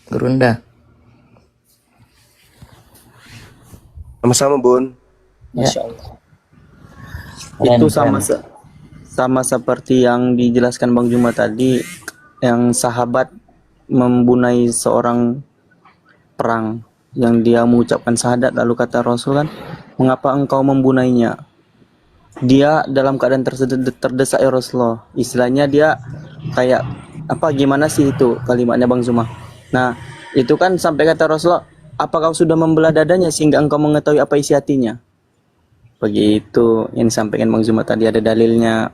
Gerunda. Sama-sama, Bun. Ya. Itu Keren. sama seperti yang dijelaskan Bang Juma tadi, yang sahabat membunai seorang perang, yang dia mengucapkan syahadat, lalu kata Rasul kan, mengapa engkau membunainya? Dia dalam keadaan terdesak ya Rasulullah. Istilahnya dia kayak apa, gimana sih itu kalimatnya Bang Zuma? Nah, itu kan sampai kata Rasulullah, apa kau sudah membelah dadanya sehingga engkau mengetahui apa isi hatinya? Begitu yang disampaikan Bang Zuma tadi, ada dalilnya.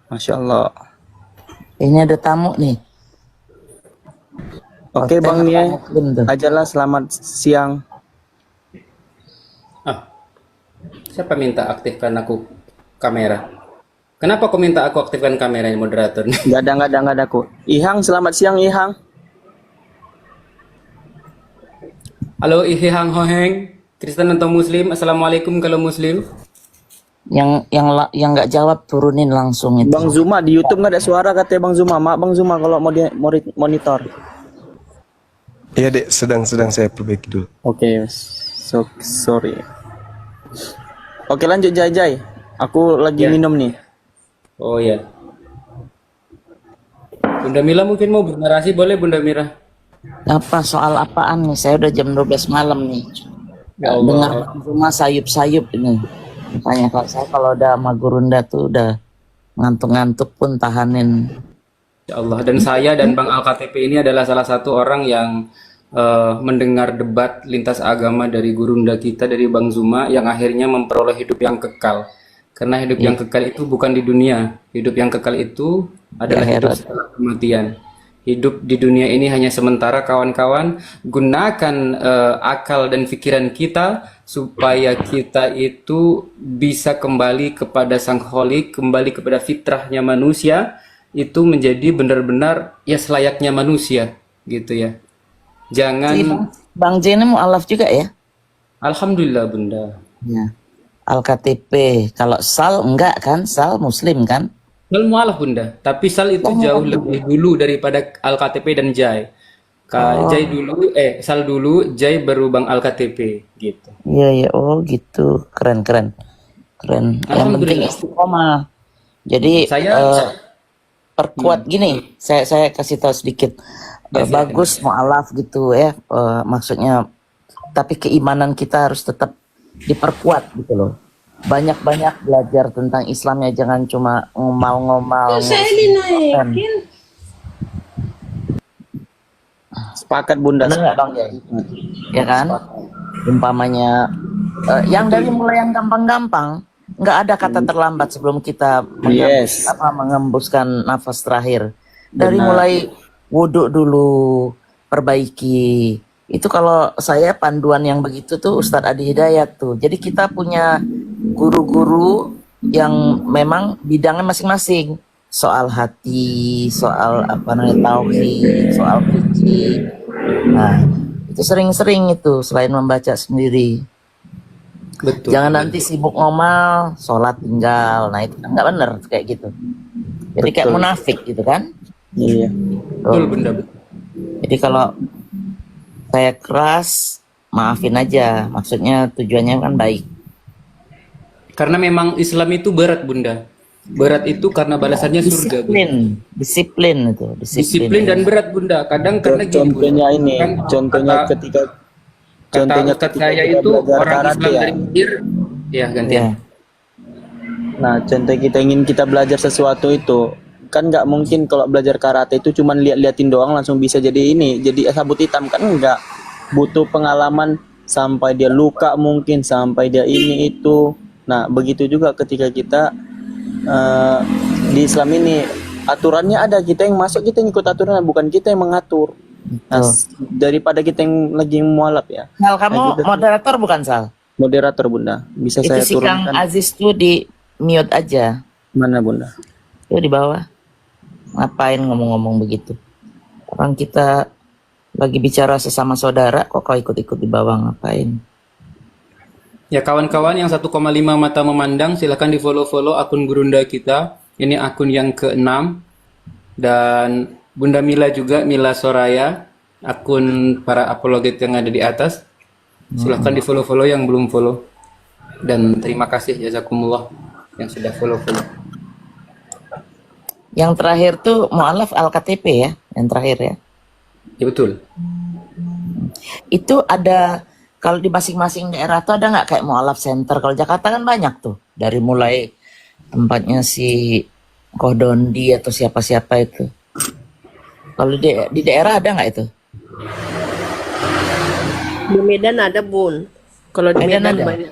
Masya Allah. Ini ada tamu nih. Oke Bang Nia, ajalah selamat siang. Ah, siapa minta aktifkan aku kamera? Kenapa kau minta aku aktifkan kamera ini, moderator? Gak ada aku. Ihang, selamat siang Ihang. Halo Ihang Hoheng, Kristen atau Muslim? Assalamualaikum kalau Muslim. Yang nggak jawab turunin langsung itu. Bang Zuma di YouTube nggak ada suara katanya Bang Zuma. Maaf Bang Zuma kalau mau monitor. Iya dek, sedang saya perbaiki dulu. Oke, sorry. Oke lanjut Jai. Aku lagi minum nih. Oh ya. Bunda Mila mungkin mau bernarasi, boleh Bunda Mira? Apa soal apaan nih? Saya udah jam 12 malam nih. Ya Allah. Dengar cuma sayup-sayup ini. Makanya kalau udah sama Gurunda tuh udah ngantuk-ngantuk pun tahanin. Ya Allah, dan saya dan Bang Al-KTP ini adalah salah satu orang yang mendengar debat lintas agama dari Gurunda kita, dari Bang Zuma, yang akhirnya memperoleh hidup yang kekal. Karena hidup yang kekal itu bukan di dunia. Hidup yang kekal itu adalah hidup setelah kematian. Hidup di dunia ini hanya sementara, kawan-kawan. Gunakan akal dan pikiran kita supaya kita itu bisa kembali kepada Sang Kholik, kembali kepada fitrahnya manusia, itu menjadi benar-benar ya selayaknya manusia, gitu ya. Jangan. Bang J ini mu'alaf juga ya? Alhamdulillah Bunda. Ya. Al-KTP. Kalau Sal enggak kan? Sal Muslim kan? Sal mu'alaf Bunda, tapi Sal itu jauh lebih dulu daripada Al-KTP dan Jai. Jai dulu, Sal dulu, Jai baru Bang Al-KTP gitu. Iya, oh gitu. Keren. Yang penting istiqomah. Jadi perkuat gini, saya kasih tahu sedikit. Bagus mu'alaf gitu ya. Maksudnya, tapi keimanan kita harus tetap diperkuat gitu loh. Banyak-banyak belajar tentang Islamnya, jangan cuma ngomal-ngomal. Sepakat Bunda. Bener Bang ya? Ya kan? Umpamanya yang dari mulai yang gampang-gampang, nggak ada kata terlambat sebelum kita mengembuskan nafas terakhir. Dari mulai wudhu dulu, perbaiki. Itu kalau saya panduan yang begitu tuh Ustadz Adi Hidayat tuh. Jadi kita punya guru-guru yang memang bidangnya masing-masing. Soal hati, soal tauhid, soal fikih. Nah, itu sering-sering itu selain membaca sendiri. Betul. Jangan nanti sibuk ngomal, sholat tinggal. Nah, itu kan nggak bener kayak gitu. Jadi kayak munafik gitu kan? Iya. Betul Bunda. Jadi kalau saya keras, maafin aja. Maksudnya tujuannya kan baik. Karena memang Islam itu berat Bunda. Berat itu karena balasannya surga. Disiplin itu. Disiplin dan berat Bunda. Kadang karena contohnya gini, kan, contohnya ketika saya itu orang Islam ya. dari Mesir. Ya gantian. Ya. Nah, contoh kita belajar sesuatu itu kan nggak mungkin kalau belajar karate itu cuman liatin doang langsung bisa jadi sabut hitam, kan enggak, butuh pengalaman sampai dia luka, mungkin sampai dia ini itu. Nah begitu juga ketika kita di Islam ini aturannya ada, kita yang masuk, kita yang ikut aturannya, bukan kita yang mengatur. Nah, daripada kita yang lagi mualaf ya. Sal, kamu moderator bukan Sal? Moderator Bunda, bisa itu saya si turunkan. Kang Aziz tuh di mute aja. Mana Bunda? Tuh di bawah. Ngapain ngomong-ngomong begitu? Orang kita lagi bicara sesama saudara, kok kau ikut-ikut di bawah, ngapain? Ya kawan-kawan yang 1,5 mata memandang, silahkan di follow akun Gurunda kita. Ini akun yang ke-6. Dan Bunda Mila juga, Mila Soraya, akun para apologet yang ada di atas. Silahkan di follow yang belum follow. Dan terima kasih jazakumullah yang sudah follow. Yang terakhir tuh mualaf Al-KTP ya, yang terakhir ya. Ya betul. Itu ada, kalau di masing-masing daerah tuh ada nggak kayak mualaf center? Kalau Jakarta kan banyak tuh, dari mulai tempatnya si Kohdondi atau siapa-siapa itu. Kalau di daerah ada nggak itu? Di Medan ada Bun. Kalau di Medan Medan ada? banyak.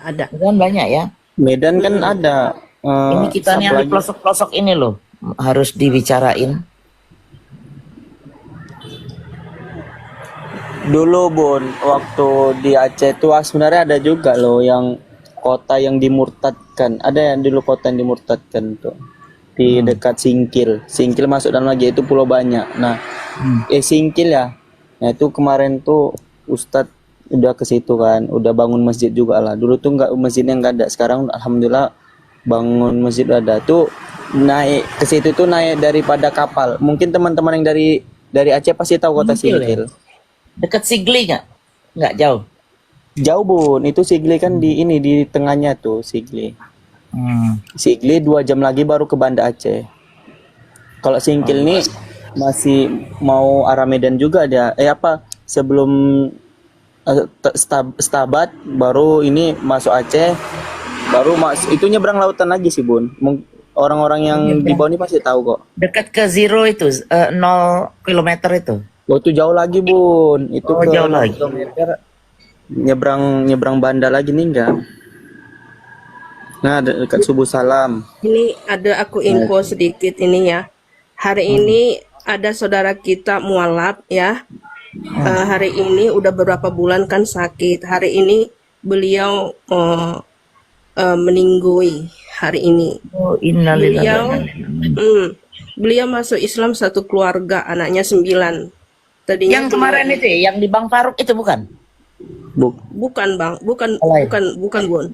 Ada. Kan banyak ya. Medan kan ada. Ini kita nih yang di apalagi- pelosok-pelosok ini loh, harus dibicarain. Dulu Bun, waktu di Aceh itu sebenarnya ada juga loh yang kota yang dimurtadkan. Ada yang dulu kota yang dimurtadkan tuh di dekat Singkil. Singkil masuk dalam lagi itu Pulau Banyak. Nah, Singkil ya. Nah itu kemarin tuh Ustadz udah ke situ kan, udah bangun masjid juga lah. Dulu tuh nggak, masjidnya nggak ada. Sekarang alhamdulillah bangun masjid ada. Tuh naik ke situ tuh naik daripada kapal. Mungkin teman-teman yang dari Aceh pasti tahu kota Singkil ya? Singkil. Dekat Sigli nggak? Nggak jauh. Jauh Bun, itu Sigli kan di ini di tengahnya tuh Sigli. Sigli 2 jam lagi baru ke Banda Aceh. Kalau Singkil nih masih mau arah Medan juga dia. Sebelum Stabat baru ini masuk Aceh, baru itu nyebrang lautan lagi sih Bun. Orang-orang yang di bawah ini pasti tahu kok. Dekat ke Zero itu, 0 kilometer itu. Oh, itu jauh lagi Bun. Itu Oh, ke jauh lagi. kilometer. Nyebrang Banda lagi nih enggak? Nah, dekat Subuh Salam. Ini ada aku info sedikit ini ya. Hari ini ada saudara kita mualaf ya. Hari ini udah beberapa bulan kan sakit. Hari ini beliau meninggoy hari ini. Oh, innalillahi. Beliau masuk Islam satu keluarga, anaknya 9. Tadinya Yang kemarin itu ya, yang di Bang Faruk itu bukan? bukan Bang, bukan Lain. bukan Bun.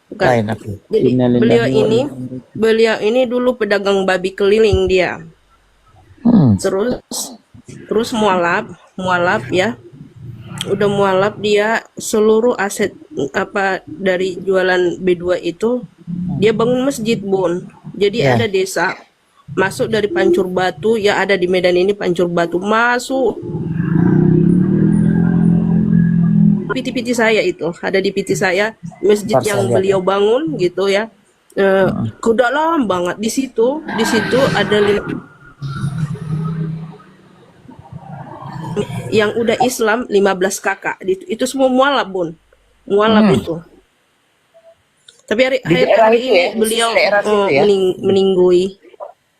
Bukan. Lain aku. Jadi Innalillahi beliau ini dulu pedagang babi keliling dia. Terus mualaf ya. Udah mualaf dia, seluruh aset apa dari jualan B2 itu dia bangun masjid Bun. Jadi Ya. ada desa masuk dari Pancur Batu ya, ada di Medan ini Pancur Batu masuk piti-piti saya itu ada di piti saya masjid Ntar yang saya beliau bangun gitu ya. Ke dalam banget di situ ada yang udah Islam 15 kakak itu semua mualaf Bun, mualaf itu. Tapi hari daerah itu ini ya, khusus beliau daerah situ ya? meninggoy.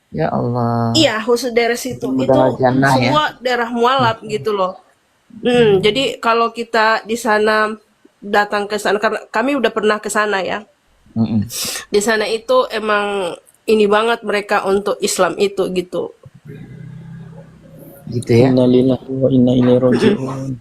Ya Allah. Iya, khusus daerah situ itu Mudah jannah ya. semua daerah mualaf gitu loh. Jadi kalau kita di sana datang ke sana, karena kami udah pernah ke sana ya. Di sana itu emang ini banget mereka untuk Islam itu gitu. Gitu ya. Innalillahi wa inna ilaihi raji'un.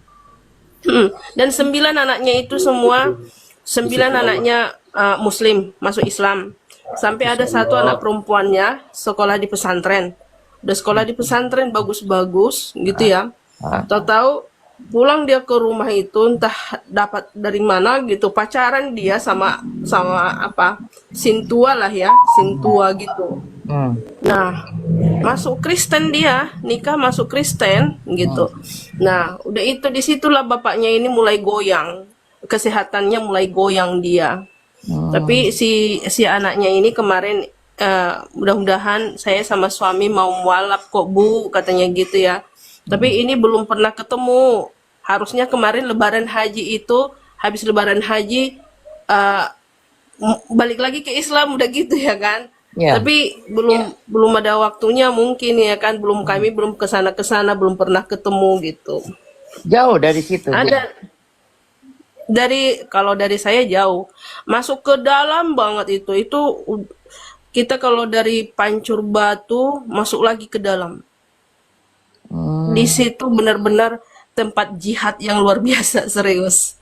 Dan 9 anaknya itu semua 9 anaknya Muslim masuk Islam. Sampai ada satu anak perempuannya sekolah di pesantren. Udah sekolah di pesantren bagus-bagus gitu ya. Tahu-tahu pulang dia ke rumah itu entah dapat dari mana gitu, pacaran dia sama apa sintua lah ya, sintua gitu. Nah, masuk Kristen dia, nikah masuk Kristen gitu. Nah, udah itu disitulah bapaknya ini mulai goyang, kesehatannya mulai goyang dia. Tapi si anaknya ini kemarin mudah-mudahan saya sama suami mau mualaf kok Bu, katanya gitu ya. Tapi ini belum pernah ketemu. Harusnya kemarin Lebaran Haji itu, habis Lebaran Haji balik lagi ke Islam udah gitu ya kan. Ya. Tapi belum ada waktunya mungkin ya kan, kami belum kesana belum pernah ketemu gitu. Jauh dari situ. Ada kalau dari saya jauh, masuk ke dalam banget itu kita kalau dari Pancur Batu masuk lagi ke dalam. Di situ benar-benar tempat jihad yang luar biasa, serius.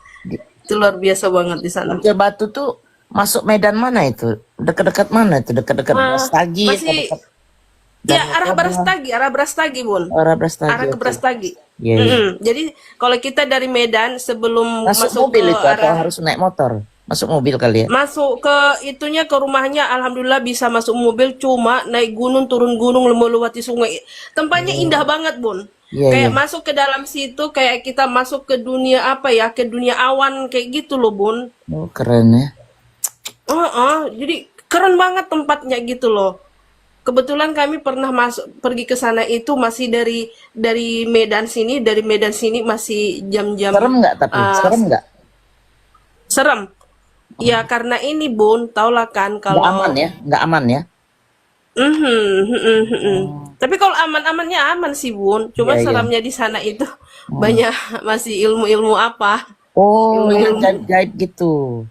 Itu luar biasa banget di sana. Pancur Batu tuh masuk Medan mana itu? Dekat-dekat mana itu? Dekat-dekat Brastagi. Masih ya arah Brastagi Bun. Arah Brastagi. Arah ke Brastagi. Iya. Jadi kalau kita dari Medan sebelum Masuk masuk mobil ke itu atau arah harus naik motor? Masuk mobil kali ya. Masuk ke itunya, ke rumahnya, alhamdulillah bisa masuk mobil, cuma naik gunung turun gunung melewati sungai. Tempatnya indah banget, Bun. Iya, Kayak iya. masuk ke dalam situ, kayak kita masuk ke dunia apa ya, ke dunia awan kayak gitu loh, Bun. Oh, keren ya. Jadi keren banget tempatnya gitu loh. Kebetulan kami pernah pergi ke sana itu masih dari Medan sini, masih jam-jam Serem nggak tapi? Serem nggak? serem. Ya karena ini Bun, taulah kan Nggak aman kalau ya? Nggak aman ya? Tapi kalau aman-amannya aman sih Bun. Cuma Iya, iya. seramnya di sana itu banyak masih ilmu-ilmu apa? Oh, yang Ilmu-ilmu. gaib-gaib gitu.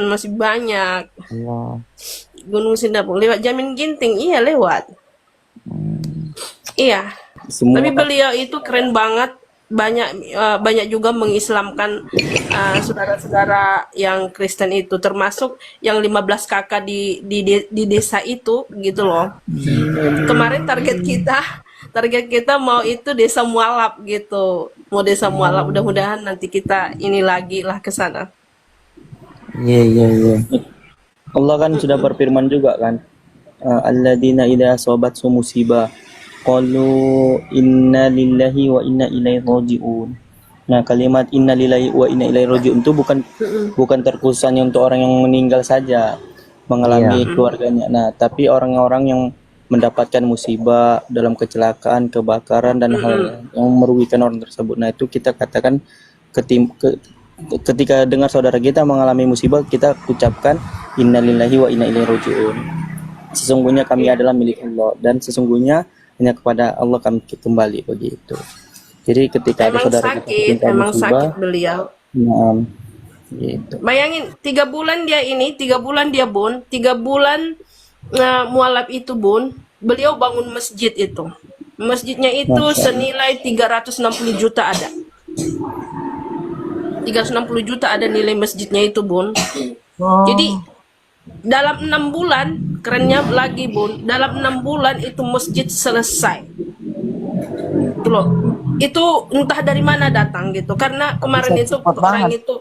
Masih banyak. Allah. Gunung Sinabung lewat Jamin Ginting, iya lewat. Iya. Semua Tapi beliau itu keren banget. Banyak juga mengislamkan saudara-saudara yang Kristen itu, termasuk yang 15 kakak di desa itu gitu loh. Kemarin target kita mau itu desa Mualaf gitu. Mau desa Mualaf, mudah-mudahan nanti kita ini lagi lah ke sana. Iya, iya, iya. Allah kan sudah berfirman juga kan, alladzina idza asabatsu musibah qalu inna lillahi wa inna ilaihi raji'un. Nah, kalimat inna lillahi wa inna ilaihi raji'un itu bukan terkhusus hanya untuk orang yang meninggal saja mengalami keluarganya. Nah, tapi orang-orang yang mendapatkan musibah dalam kecelakaan, kebakaran dan hal yang merugikan orang tersebut. Nah, itu kita katakan ketika dengar saudara kita mengalami musibah, kita ucapkan innalillahi wa inna ilaihi raji'un. Sesungguhnya kami adalah milik Allah dan sesungguhnya hanya kepada Allah kami kembali, begitu. Jadi ketika ada saudara kita Emang musibah, sakit beliau. nah, gitu. Bayangin 3 bulan dia Bun, 3 bulan mualaf itu Bun, beliau bangun masjid itu. Masjidnya itu senilai 360 juta ada. 360 juta ada nilai masjidnya itu Bun. Jadi dalam 6 bulan, kerennya lagi Bun, dalam 6 bulan itu masjid selesai. Itu loh. Itu entah dari mana datang gitu. Karena kemarin itu orang itu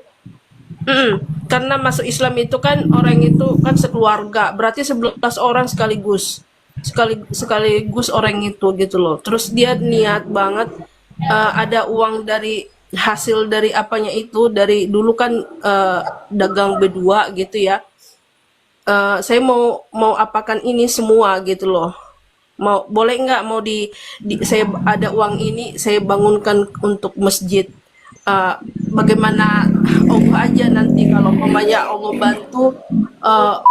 karena masuk Islam itu kan orang itu kan sekeluarga, berarti 11 orang sekaligus orang itu gitu loh. Terus dia niat banget, ada uang dari hasil dari apanya itu, dari dulu kan dagang berdua gitu ya. Saya mau apakan ini semua gitu loh. Boleh nggak saya ada uang ini saya bangunkan untuk masjid. Bagaimana Allah aja nanti kalau umpamanya Allah bantu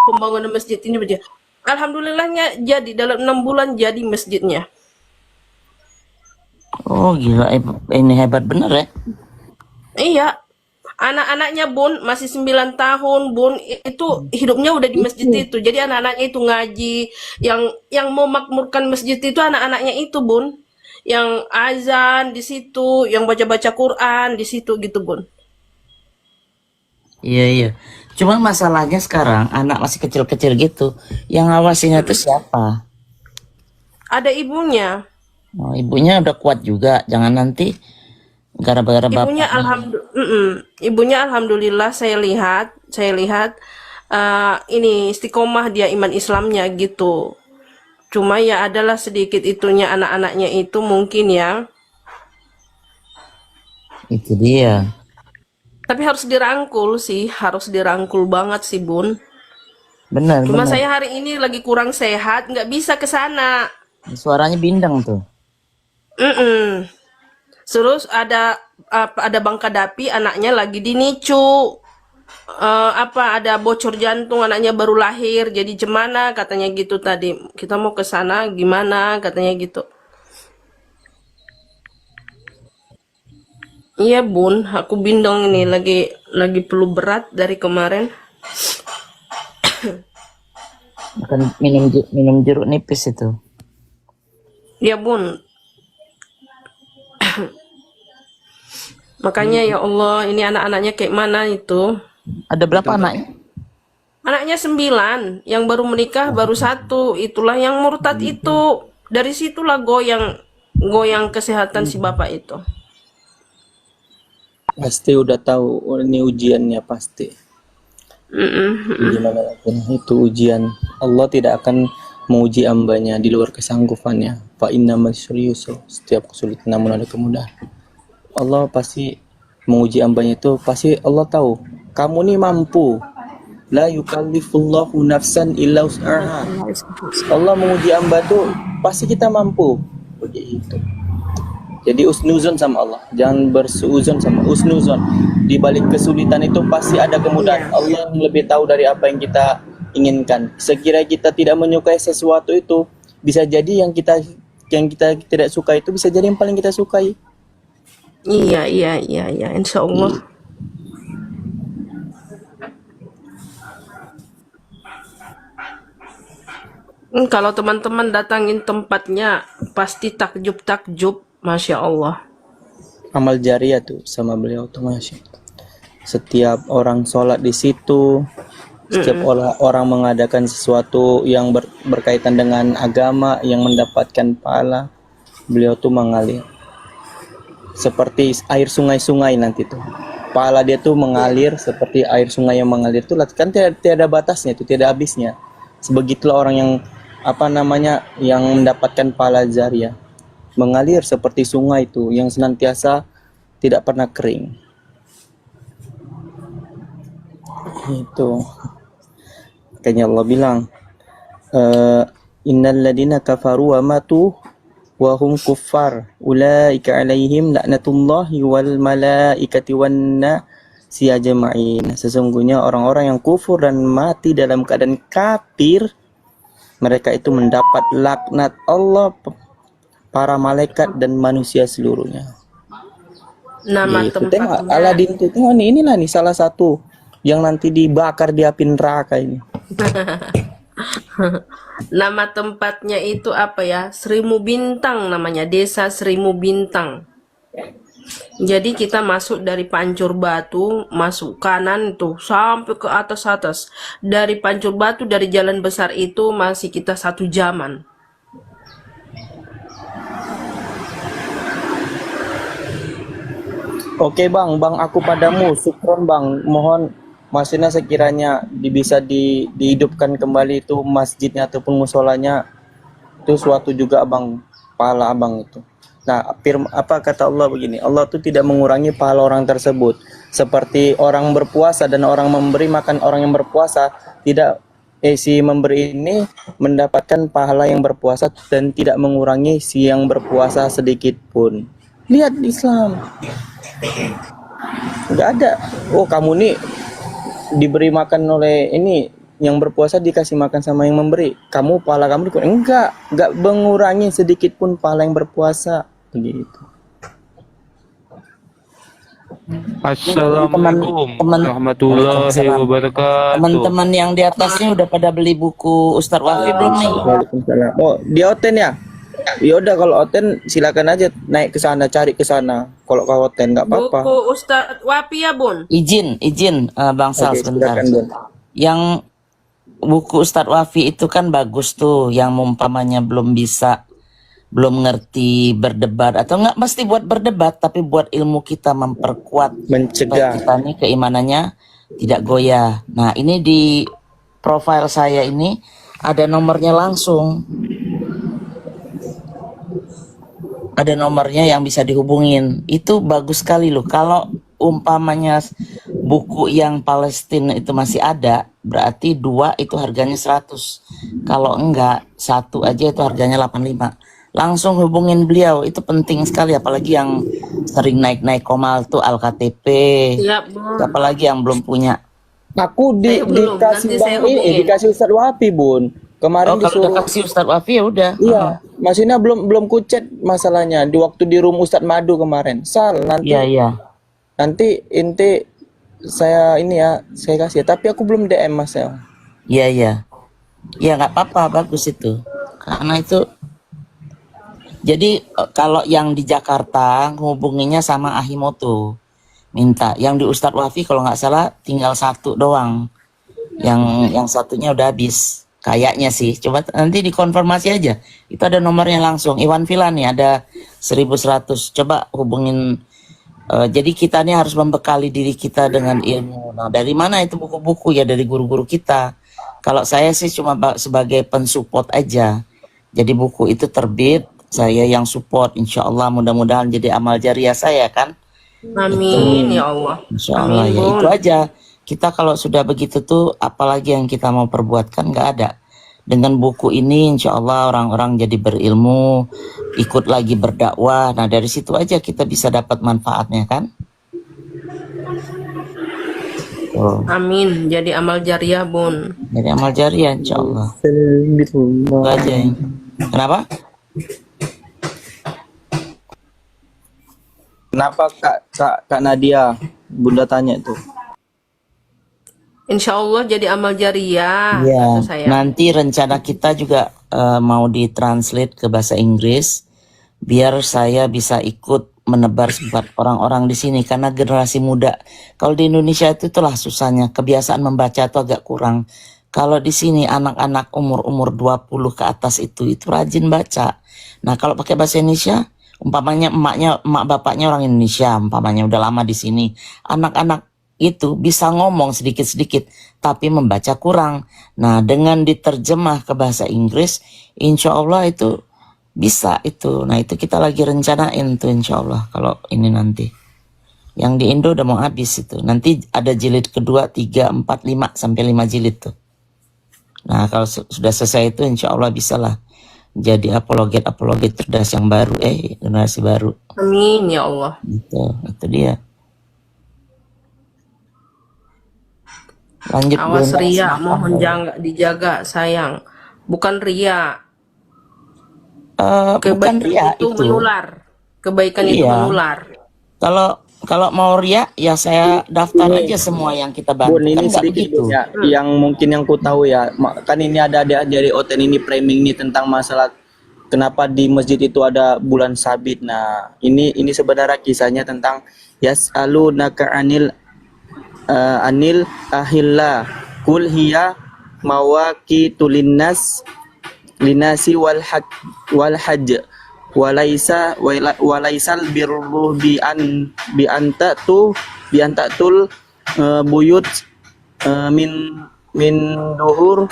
pembangunan masjid ini berjalan. Alhamdulillahnya jadi dalam 6 bulan jadi masjidnya. Oh gila, ini hebat bener ya. Iya. Anak-anaknya Bun masih 9 tahun Bun, itu hidupnya udah di masjid itu. Jadi anak-anaknya itu ngaji, yang mau makmurkan masjid itu anak-anaknya itu Bun. Yang azan di situ, yang baca-baca Quran di situ gitu Bun. Iya, iya. Cuma masalahnya sekarang anak masih kecil-kecil gitu. Yang ngawasinya itu siapa? Ada ibunya. Oh, ibunya udah kuat juga. Jangan nanti gara-gara Ibunya ibunya alhamdulillah saya lihat ini istiqomah dia iman Islamnya gitu. Cuma ya adalah sedikit itunya anak-anaknya itu mungkin ya. Itu dia. Tapi harus dirangkul sih, harus dirangkul banget sih Bun. Benar, Cuma benar. saya hari ini lagi kurang sehat, nggak bisa ke sana. Suaranya bindeng tuh. Terus ada Bang Kadapi, anaknya lagi dinicu. Ada bocor jantung, anaknya baru lahir, jadi gimana katanya gitu tadi. Kita mau ke sana gimana katanya gitu. Iya Bun, aku bindeng ini lagi flu berat dari kemarin. Makan minum jeruk nipis itu. Ya Bun. Makanya ya Allah, ini anak-anaknya kayak mana itu? Ada berapa anaknya? Anaknya 9, yang baru menikah baru 1. Itulah yang murtad itu. Dari situlah goyang kesehatan si bapak itu. Pasti udah tahu, oh, ini ujiannya pasti. Dimanapun itu ujian, Allah tidak akan menguji hambanya di luar kesanggupannya. Fa innamal yusra, setiap kesulitan namun ada kemudahan. Allah pasti menguji hambanya, itu pasti Allah tahu kamu nih mampu. La yukallifullahu nafsan illa wus'aha. Allah menguji hamba tuh pasti kita mampu. Begitu. Jadi usnuzon sama Allah, jangan bersuuzon sama usnuzon. Di balik kesulitan itu pasti ada kemudahan. Allah lebih tahu dari apa yang kita inginkan. Sekiranya kita tidak menyukai sesuatu itu, bisa jadi yang kita tidak suka itu bisa jadi yang paling kita sukai. Iya, insya Allah. Kalau teman-teman datangin tempatnya, pasti takjub, Masya Allah. Amal jariah tuh sama beliau tuh, Masya. Setiap orang sholat di situ, setiap orang mengadakan sesuatu yang berkaitan dengan agama yang mendapatkan pahala, beliau tuh mengalir seperti air sungai-sungai nanti tuh. Pahala dia tuh mengalir seperti air sungai yang mengalir tuh, kan tiada batasnya, itu tiada habisnya. Sebegitulah orang yang yang mendapatkan pahala jariah, mengalir seperti sungai itu yang senantiasa tidak pernah kering. Itu makanya Allah bilang, innal ladina kafaru wa matu wa hum kuffar ulaika alaihim laknatullahi wal malaikati wan nasi ajma'in. Sesungguhnya orang-orang yang kufur dan mati dalam keadaan kafir, mereka itu mendapat laknat Allah, para malaikat dan manusia seluruhnya. Nama Gitu. Tengok tempatnya. Aladin itu, tengok nih, inilah nih salah satu yang nanti dibakar di api neraka ini. Nama tempatnya itu apa ya? Seribu Bintang namanya, Desa Seribu Bintang. Jadi kita masuk dari Pancur Batu, masuk kanan tuh sampai ke atas. Dari Pancur Batu, dari jalan besar itu masih kita 1 jaman. Oke bang, aku padamu, syukron bang. Mohon maksudnya sekiranya bisa dihidupkan kembali itu masjidnya ataupun musolanya, itu suatu juga abang, pahala abang itu. Nah, apa kata Allah begini, Allah tuh tidak mengurangi pahala orang tersebut. Seperti orang berpuasa dan orang memberi makan orang yang berpuasa, tidak si memberi ini mendapatkan pahala yang berpuasa dan tidak mengurangi si yang berpuasa sedikit pun. Lihat Islam, nggak ada. Oh kamu nih diberi makan oleh ini, yang berpuasa dikasih makan sama yang memberi, kamu pahala kamu dikurangi. Enggak mengurangi sedikit pun pahala yang berpuasa. Begitu. Assalamualaikum warahmatullahi wabarakatuh. Teman-teman yang di atasnya udah pada beli buku Ustadz Wafi belum nih? Waalaikumsalam. Oh, di Oten ya? Ya udah, kalau Oten silakan aja naik ke sana, cari ke sana. Kalau ke Oten nggak apa-apa. Buku Ustadz Wafi ya Bun? Izin Bang Sal, Oke, sebentar. silakan, Bun. Yang buku Ustadz Wafi itu kan bagus tuh, yang umpamanya belum ngerti berdebat, atau nggak mesti buat berdebat, tapi buat ilmu kita memperkuat, Mencegah. supaya kita nih keimanannya tidak goyah. Nah ini di profile saya ini ada nomornya langsung, ada nomornya yang bisa dihubungin. Itu bagus sekali loh. Kalau umpamanya buku yang Palestina itu masih ada, berarti 2 itu harganya 100. Kalau enggak, 1 aja itu harganya 85. Langsung hubungin beliau, itu penting sekali. Apalagi yang sering naik komal tuh Al-KTP. Siap Bun. Apalagi yang belum punya. Aku Saya belum, dikasih nanti saya bang ini, hubungin. dikasih Ustadz Wafi Bun. Kemarin Kalau disuruh. udah kasih Ustadz Wafi ya udah. Iya, maksudnya belum kucet masalahnya di waktu di room Ustadz Madu kemarin. Sal, nanti Iya. nanti inti saya ini ya, saya kasih. Tapi aku belum DM Mas ya. Iya. Ya nggak apa-apa, bagus itu. Karena itu. Jadi kalau yang di Jakarta hubunginya sama Ahimoto, minta. Yang di Ustadz Wafi kalau nggak salah tinggal 1 doang. Yang satunya udah habis. Kayaknya sih. Coba nanti dikonfirmasi aja. Itu ada nomornya langsung. Iwan Villa nih ada 1100. Coba hubungin Jadi kita ini harus membekali diri kita dengan ilmu. Nah, dari mana itu buku-buku? Ya dari guru-guru kita. Kalau saya sih cuma sebagai pensupport aja. Jadi buku itu terbit, saya yang support. Insya Allah mudah-mudahan jadi amal jariah saya kan. Amin ya Allah. Insya Allah Amin, ya Bun. itu aja. Kita kalau sudah begitu tuh, apalagi yang kita mau perbuatkan nggak ada. Dengan buku ini insya Allah orang-orang jadi berilmu, ikut lagi berdakwah. Nah dari situ aja kita bisa dapat manfaatnya kan. Tuh. Amin. Jadi amal jariah, Bun. Jadi amal jariah insya Allah. Itu aja ya. Kenapa? Kenapa Kak Nadia? Bunda tanya tuh. Insya Allah jadi amal jariah, Ya, kata saya. nanti rencana kita juga mau ditranslate ke bahasa Inggris biar saya bisa ikut menebar sebat orang-orang di sini karena generasi muda. Kalau di Indonesia itu itulah susahnya, kebiasaan membaca itu agak kurang. Kalau di sini anak-anak umur-umur 20 ke atas itu rajin baca. Nah, kalau pakai bahasa Indonesia, umpamanya emak bapaknya orang Indonesia, umpamanya udah lama di sini. Anak-anak itu bisa ngomong sedikit-sedikit tapi membaca kurang. Nah, dengan diterjemah ke bahasa Inggris, insya Allah itu bisa itu. Nah, itu kita lagi rencanain tuh insya Allah kalau ini nanti. Yang di Indo udah mau habis itu. Nanti ada jilid kedua, 3, 4, 5 sampai 5 jilid tuh. Nah, kalau sudah selesai itu insya Allah bisalah jadi apologet cerdas yang baru, generasi baru. Amin ya Allah. Itu dia. Lanjut Awas Bunda. ria, mohon jangan dijaga sayang. Bukan ria. Bukan Kebaikan ria itu menular. Kebaikan itu Iya. menular. Kalau mau ria ya saya daftar aja semua yang kita bantu. Bun, ini Kan nggak sedikit begitu. ya, yang mungkin yang ku tahu ya, kan ini ada dari Oten ini framing ini tentang masalah kenapa di masjid itu ada bulan sabit. Nah, ini sebenarnya kisahnya tentang yas'alunaka anil ahilla kul hiya mawaqitu linasi wal hajj walaisal birru bi antatul buyut min duhur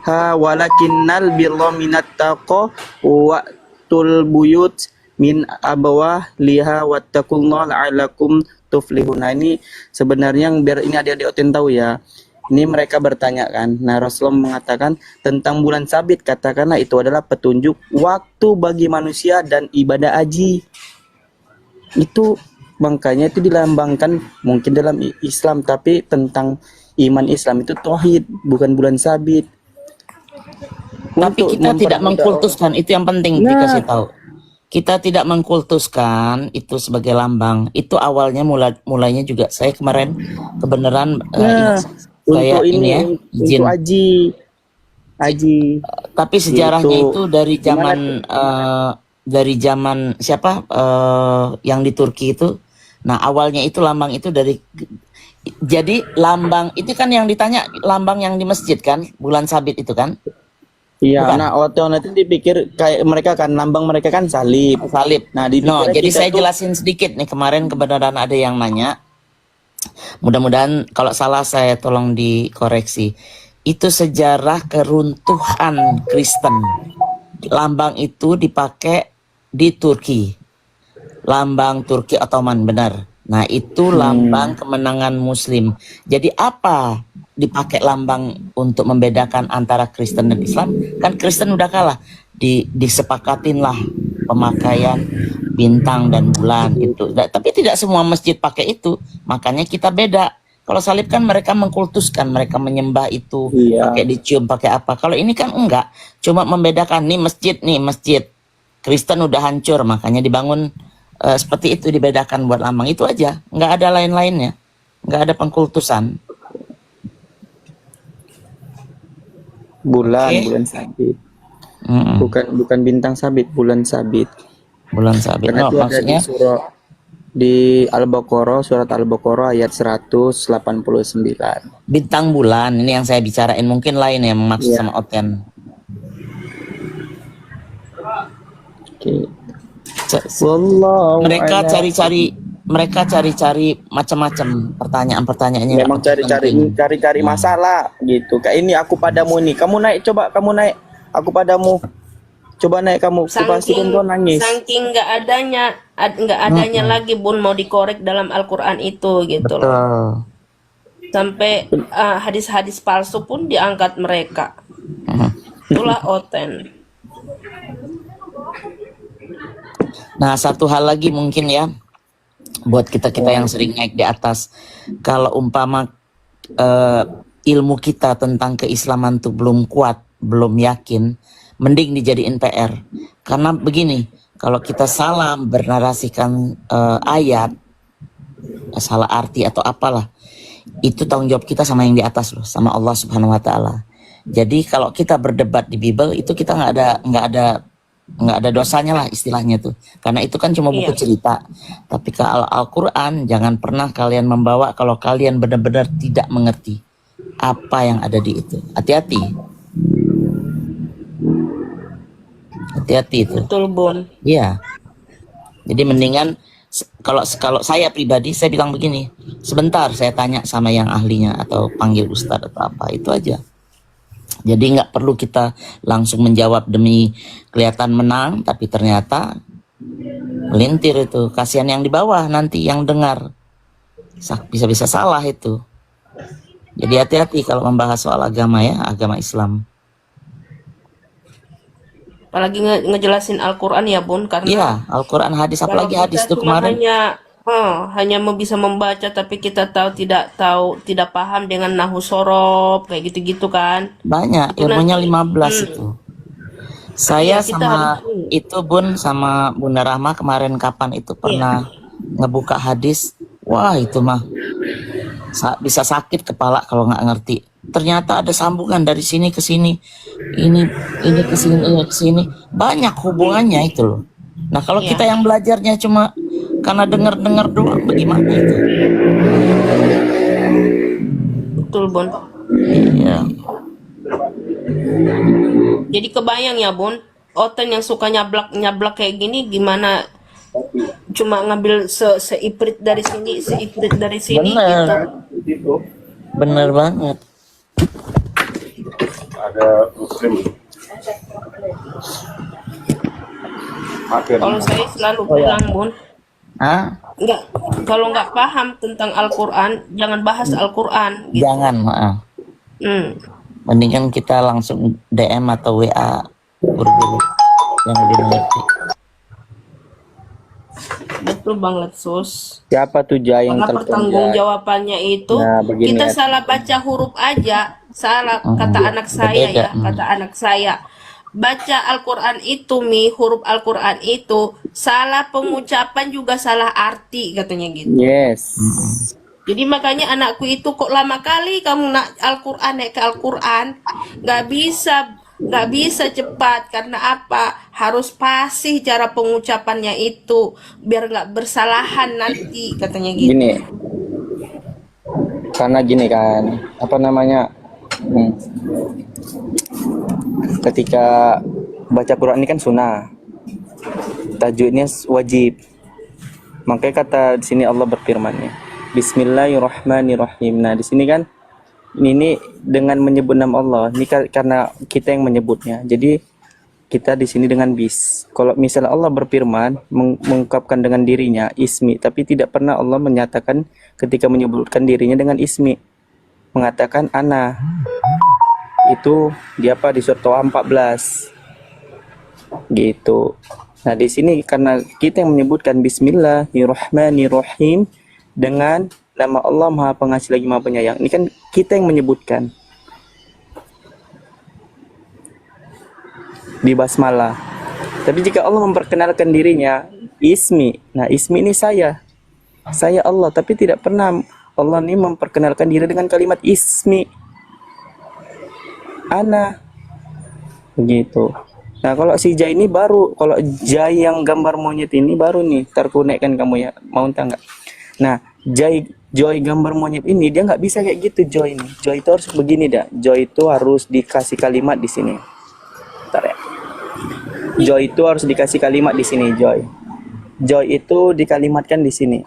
ha walakinnal birra minat taqwa wa tul buyut min abawah liha wattaqullaha la'alakum tuflihun. Nah, ini sebenarnya yang biar ini adik-adik Oten tahu ya. Ini mereka bertanya kan. Nah, Rasulullah mengatakan tentang bulan sabit, katakanlah itu adalah petunjuk waktu bagi manusia dan ibadah haji. Itu makanya itu dilambangkan mungkin dalam Islam, tapi tentang iman Islam itu tauhid, bukan bulan sabit. Tapi Untuk kita tidak mempermudah mengkultuskan, itu yang penting dikasih tahu. Kita tidak mengkultuskan itu sebagai lambang. Itu awalnya mulainya juga saya kemarin kebenaran saya untuk ini ya izin. untuk haji. Tapi sejarahnya Gitu. itu dari zaman siapa yang di Turki itu. Nah, awalnya itu lambang itu jadi lambang itu kan yang ditanya lambang yang di masjid kan, bulan sabit itu kan. Iya, Bukan? nah Oten itu dipikir kayak mereka kan lambang mereka kan salib. Nah, Jadi kita saya tuh- jelasin sedikit nih, kemarin kebenaran ada yang nanya. Mudah-mudahan kalau salah saya tolong dikoreksi. Itu sejarah keruntuhan Kristen. Lambang itu dipakai di Turki. Lambang Turki Ottoman, benar. Nah, itu lambang kemenangan Muslim. Jadi apa dipakai lambang untuk membedakan antara Kristen dan Islam? Kan Kristen udah kalah. Disepakatinlah pemakaian bintang dan bulan itu. Tapi tidak semua masjid pakai itu. Makanya kita beda. Kalau salib kan mereka mengkultuskan, mereka menyembah itu, Iya. pakai dicium, pakai apa. Kalau ini kan enggak. Cuma membedakan nih masjid. Kristen udah hancur, makanya dibangun seperti itu, dibedakan buat lambang itu aja. Enggak ada lain-lainnya. Enggak ada pengkultusan. bulan Oke. bulan sabit. Mm-mm. Bukan bintang sabit, bulan sabit. Bulan sabit. Karena Oh, itu ada di maksudnya surah di Al-Baqarah, surat Al-Baqarah ayat 189. bintang bulan. Ini yang saya bicarain, mungkin lain yang maksud Iya. sama Oten. Oke. C- Wallahu mereka a'lam. cari-cari mereka cari-cari macam-macam pertanyaan-pertanyaannya. Memang cari-cari masalah gitu. Kayak ini aku padamu nih. Kamu naik, coba kamu naik. Aku padamu. Coba naik kamu. Kupastikan kau nangis. Saking nggak adanya lagi Bun mau dikorek dalam Al-Quran itu gitu loh. Betul. Sampai hadis-hadis palsu pun diangkat mereka. Itulah oten. Nah, satu hal lagi mungkin ya, buat kita-kita yang sering naik di atas, kalau umpama ilmu kita tentang keislaman tuh belum kuat, belum yakin, mending dijadiin PR. Karena begini, kalau kita salah bernarasikan ayat, salah arti atau apalah, itu tanggung jawab kita sama yang di atas loh, sama Allah Subhanahu Wa Taala. Jadi kalau kita berdebat di Bible itu kita nggak ada dosanya lah istilahnya tuh, karena itu kan cuma buku cerita. Tapi kalau Al-Quran jangan pernah kalian membawa kalau kalian benar-benar tidak mengerti apa yang ada di itu. Hati-hati, hati-hati itu. Betul Bun. Iya. Jadi mendingan kalau saya pribadi saya bilang begini, sebentar saya tanya sama yang ahlinya atau panggil ustadz atau apa, itu aja. Jadi nggak perlu kita langsung menjawab demi kelihatan menang, tapi ternyata melintir itu. Kasihan yang di bawah nanti yang dengar, bisa-bisa salah itu. Jadi hati-hati kalau membahas soal agama ya, agama Islam. Apalagi ngejelasin Al-Quran ya Bun, karena Iya, Al-Quran, hadis, apalagi hadis tuh kemarin. hanya bisa membaca tapi kita tidak paham dengan nahu sorob kayak gitu-gitu kan. Banyak, Itu ilmunya nanti 15 itu. Saya kita sama harus- itu Bun, sama Bunda Rahma kemarin kapan itu pernah ngebuka hadis. Wah itu mah bisa sakit kepala kalau nggak ngerti. Ternyata ada sambungan dari sini ke sini, ini ke sini, ini ke sini, banyak hubungannya itu loh. Nah kalau kita yang belajarnya cuma karena dengar-dengar doang, bagaimana itu? Betul Bun. Iya. Jadi kebayang ya Bun, Oten yang suka nyablak kayak gini gimana, cuma ngambil seiprit dari sini, seiprit dari sini Bener. gitu. Bener banget. Ada muslim. Kalau saya selalu bilang Bun, Ah, kalau nggak paham tentang Al-Quran, jangan bahas Al-Quran gitu. jangan, maaf. Mendingan kita langsung DM atau WA guru-guru yang lebih mengerti. Betul banget Sus. Siapa tuh Jai yang Karena telepon, pertanggungjawabannya itu Nah, begini kita ya. salah baca huruf aja, salah kata anak saya berbeda. ya, kata anak saya. Baca Al-Quran itu huruf Al-Quran itu salah pengucapan juga salah arti katanya gitu. Yes. Jadi makanya anakku itu kok lama kali kamu naik ke Al-Quran, nggak bisa cepat karena apa? Harus fasih cara pengucapannya itu biar nggak bersalahan nanti katanya gitu. Gini, karena gini kan, apa namanya, ketika baca Quran ini kan sunnah, tajwidnya wajib. Makanya kata di sini Allah berfirman ya, Bismillahirrahmanirrahim. Nah di sini kan ini dengan menyebut nama Allah, ini karena kita yang menyebutnya. Jadi kita di sini dengan bis. Kalau misalnya Allah berfirman mengungkapkan dengan dirinya ismi, tapi tidak pernah Allah menyatakan ketika menyebutkan dirinya dengan ismi, mengatakan ana. Itu di apa, di surat Toha 14 gitu. Nah di sini karena kita yang menyebutkan Bismillahirrahmanirrahim dengan nama Allah Maha Pengasih lagi Maha Penyayang, ini kan kita yang menyebutkan di basmalah. Tapi jika Allah memperkenalkan dirinya ismi, nah ismi ini saya Allah, tapi tidak pernah Allah ini memperkenalkan diri dengan kalimat ismi, ana, begitu. Nah kalau si Jai ini baru, kalau Jai yang gambar monyet ini baru nih, terkunekkan kamu ya, mau entah nggak? Nah Joy gambar monyet ini dia nggak bisa kayak gitu. Joy ini, Joy itu harus begini dah. Joy itu harus dikasih kalimat di sini. Bentar ya. Joy itu harus dikasih kalimat di sini. Joy itu dikalimatkan di sini.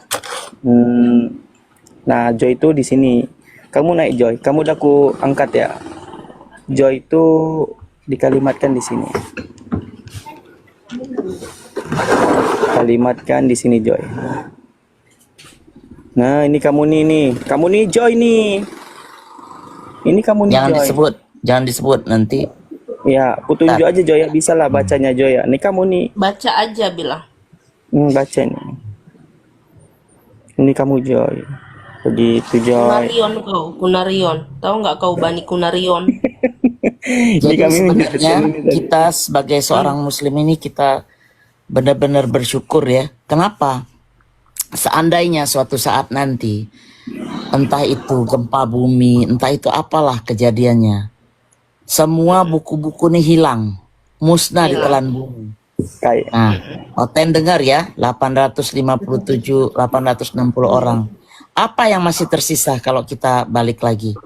Nah, Joy itu di sini. Kamu naik Joy. Kamu udah aku angkat ya. Joy itu dikalimatkan di sini. Kalimatkan di sini Joy. Nah, ini kamu nih. Kamu nih Joy nih. Ini kamu nih Joy. Jangan disebut nanti. Ya, aku tunjuk aja Joy ya. Bisa lah bacanya Joy ya. Ini kamu nih. Baca aja bilang. Baca nih. Ini kamu Joy. Begitu Joy. Kunarion kau, Kunarion. Tahu nggak kau Bani Kunarion? Jadi kami sebenarnya kita sebagai seorang muslim ini kita benar-benar bersyukur ya. Kenapa? Seandainya suatu saat nanti entah itu gempa bumi, entah itu apalah kejadiannya, semua buku-buku ini hilang, musnah di telan bumi. Nah, Oten dengar ya, 857, 860 orang. Apa yang masih tersisa kalau kita balik lagi?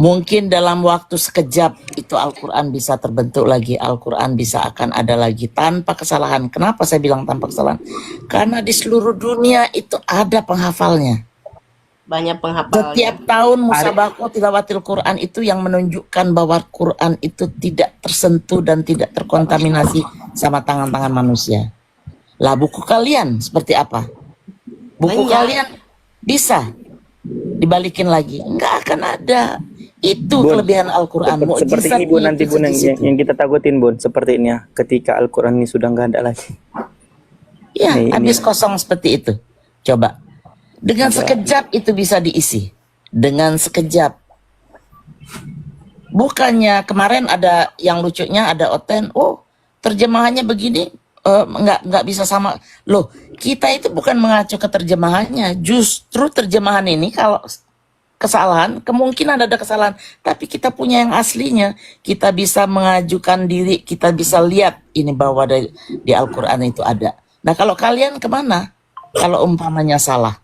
Mungkin dalam waktu sekejap itu Al-Quran bisa terbentuk lagi, Al-Quran bisa akan ada lagi tanpa kesalahan. Kenapa saya bilang tanpa kesalahan? Karena di seluruh dunia itu ada penghafalnya. Banyak penghafalnya. Setiap tahun musabaqah tilawatil Quran itu yang menunjukkan bahwa Quran itu tidak tersentuh dan tidak terkontaminasi sama tangan-tangan manusia. Lah buku kalian seperti apa? Buku kalian bisa dibalikin lagi? Enggak akan ada. Itu kelebihan Al-Quran. Seperti ini Bun, nanti Bun yang kita takutin Bun, seperti ini ya, ketika Al-Quran ini sudah nggak ada lagi. Ya, habis kosong seperti itu. Coba. Dengan sekejap itu bisa diisi. Dengan sekejap. Bukannya kemarin ada yang lucunya, ada Oten, oh terjemahannya begini, nggak bisa sama. Loh, kita itu bukan mengacu ke terjemahannya. Justru terjemahan ini kalau kesalahan, kemungkinan ada kesalahan, tapi kita punya yang aslinya. Kita bisa mengajukan diri, kita bisa lihat ini bahwa di Al-Quran itu ada. Nah kalau kalian kemana? Kalau umpamanya salah.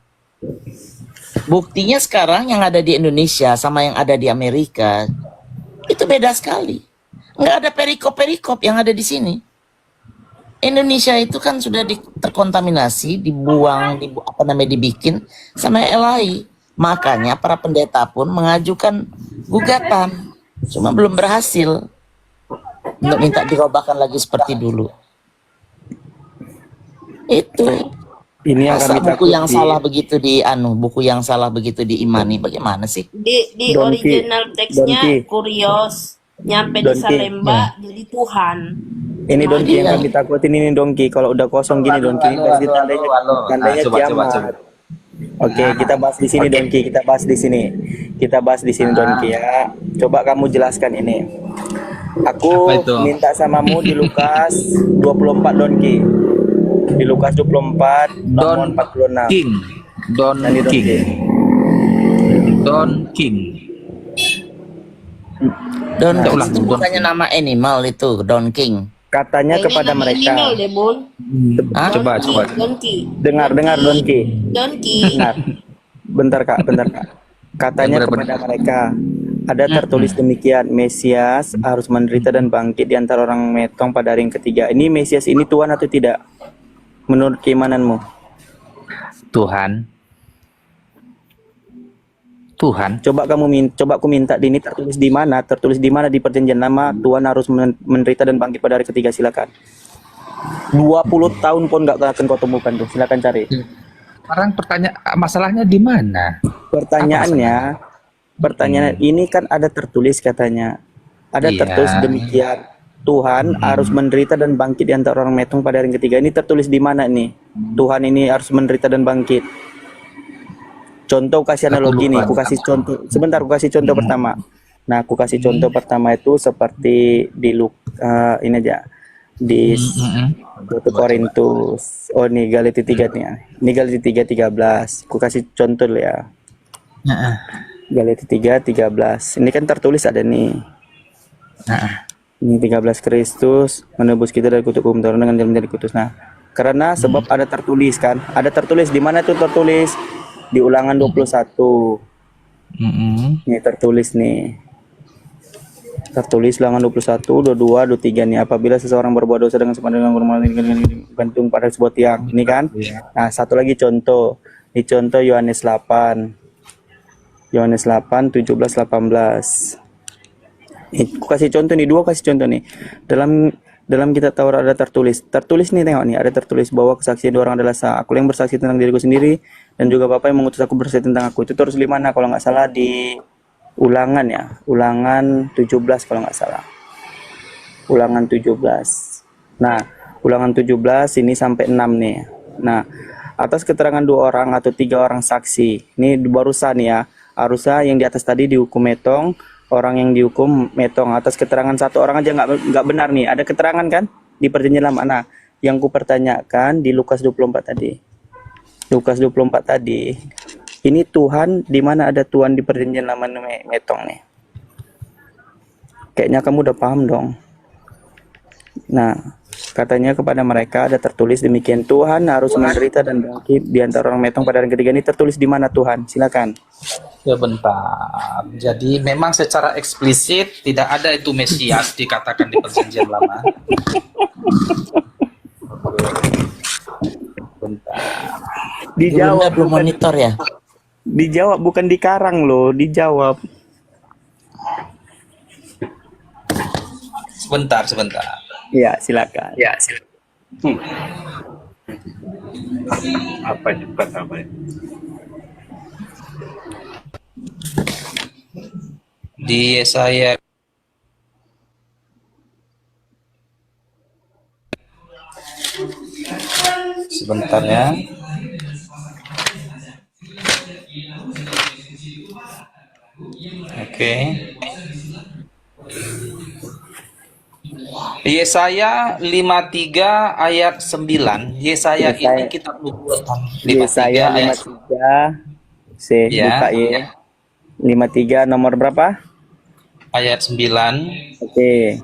Buktinya sekarang yang ada di Indonesia sama yang ada di Amerika, itu beda sekali. Nggak ada perikop-perikop yang ada di sini. Indonesia itu kan sudah terkontaminasi, dibuang, dibikin sama LAI. Makanya para pendeta pun mengajukan gugatan, cuma belum berhasil untuk minta dirobahkan lagi seperti dulu. Itu. Ini yang kami buku yang salah begitu buku yang salah begitu diimani, bagaimana sih? Di original teksnya kurios, nyampe di Salemba jadi Tuhan. Ini Donki yang kami takutin ini Donki. Kalau udah kosong gini Donki, pasti tandanya kiamat. Oke, kita bahas di sini Donki, kita bahas di sini Donki ya. Coba kamu jelaskan ini. Aku minta samamu di Lukas 24 Donki. Di Lukas 24 nomor 46. Don King. Don King itu bukannya nama animal itu, Don King. Katanya kepada mereka. Deh, Bun. Coba. Donki. Dengar Donki. Donki. Dengar. Bentar Kak. Katanya kepada mereka, ada tertulis demikian, Mesias harus menderita dan bangkit di antara orang metong pada hari yang ketiga. Ini Mesias ini Tuhan atau tidak? Menurut keimananmu? Tuhan. Coba aku minta ini tertulis di mana? Tertulis di mana di perjanjian lama Tuhan harus menderita dan bangkit pada hari ketiga? Silakan. 20 tahun pun nggak akan kau temukan tuh. Silakan cari. Sekarang masalahnya di mana? Pertanyaan ini kan ada tertulis katanya. Ada tertulis demikian. Tuhan harus menderita dan bangkit di antara orang metong pada hari ketiga. Ini tertulis di mana nih? Tuhan ini harus menderita dan bangkit. Contoh, kasih analogi nih, aku kasih contoh. Sebentar, aku kasih contoh pertama. Nah, aku kasih contoh pertama itu seperti di ini aja. Di 1 Korintus. Oh, nih Galati 3 nih. Ini Galati 3:13. Aku kasih contoh dulu ya. Galati 3:13. Ini kan tertulis ada nih. Ini 13 Kristus menebus kita dari kutuk hukum Taurat dengan jalan dari kutus. Nah, karena sebab ada tertulis kan. Ada tertulis di mana tuh tertulis? Di Ulangan 21. Ini tertulis nih. Tertulis Ulangan 21, 22, 23 nih. Apabila seseorang berbuat dosa dengan sepanjang gantung pada sebuah tiang. Ini kan. Nah, satu lagi contoh. Ini contoh Yohanes 8. Yohanes 8, 17, 18. Aku kasih contoh nih, dua kasih contoh nih. Dalam kitab Taurat ada tertulis nih, tengok nih, ada tertulis bahwa kesaksian dua orang adalah sah. Aku yang bersaksi tentang diriku sendiri dan juga Bapa yang mengutus aku bersaksi tentang aku. Itu terus di mana kalau nggak salah, di Ulangan ya, Ulangan 17 kalau nggak salah. Ulangan 17. Nah, Ulangan 17 ini sampai 6 nih. Nah, atas keterangan dua orang atau tiga orang saksi. Ini barusan ya. Harusnya yang di atas tadi dihukum metong, orang yang dihukum metong. Atas keterangan satu orang aja nggak benar nih. Ada keterangan kan di perjanjian lama. Nah, yang ku pertanyakan di Lukas 24 tadi. Lukas 24 tadi. Ini Tuhan, di mana ada Tuhan di perjanjian lama metong nih? Kayaknya kamu udah paham dong. Nah, katanya kepada mereka ada tertulis demikian, Tuhan harus menderita dan bangkit di antara orang metong pada hari ketiga. Ini tertulis di mana Tuhan? Silakan. Sebentar. Jadi memang secara eksplisit tidak ada itu Mesias dikatakan di perjanjian lama. Bentar. Dijawab belum monitor ya. Dijawab, bukan dikarang loh, dijawab. Sebentar. Ya, silakan. Apa cepat apa? Di Yesaya sebentar ya. Oke. Yesaya 53 ayat 9. Yesaya ini kitab nubuatan. Yesaya 53. Buka ya. 53 nomor berapa? Ayat 9. Oke.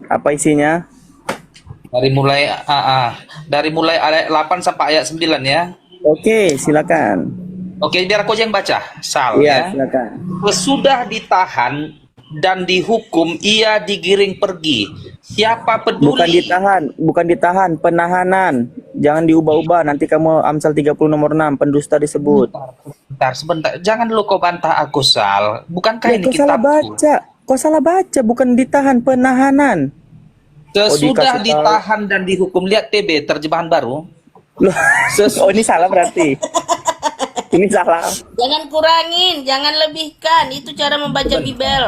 Apa isinya? Dari mulai ayat 8 sampai ayat 9 ya. Oke, silakan. Oke, biar aku yang baca. Sal Iya, ya. silakan. Sesudah ditahan dan dihukum, ia digiring pergi. Siapa peduli? Bukan ditahan, penahanan. Jangan diubah-ubah, nanti kamu Amsal 30 nomor 6, pendusta disebut. Sebentar. Jangan dulu kau bantah aku, Sal. Bukankah Ya, ini kau salah kitabku? baca. Kau salah baca, bukan ditahan, penahanan. Sesudah dikasih tahu. ditahan dan dihukum. Lihat TB, terjemahan baru. Loh, oh ini salah berarti. Ini salah. Jangan kurangin, jangan lebihkan. Itu cara membaca Bibel.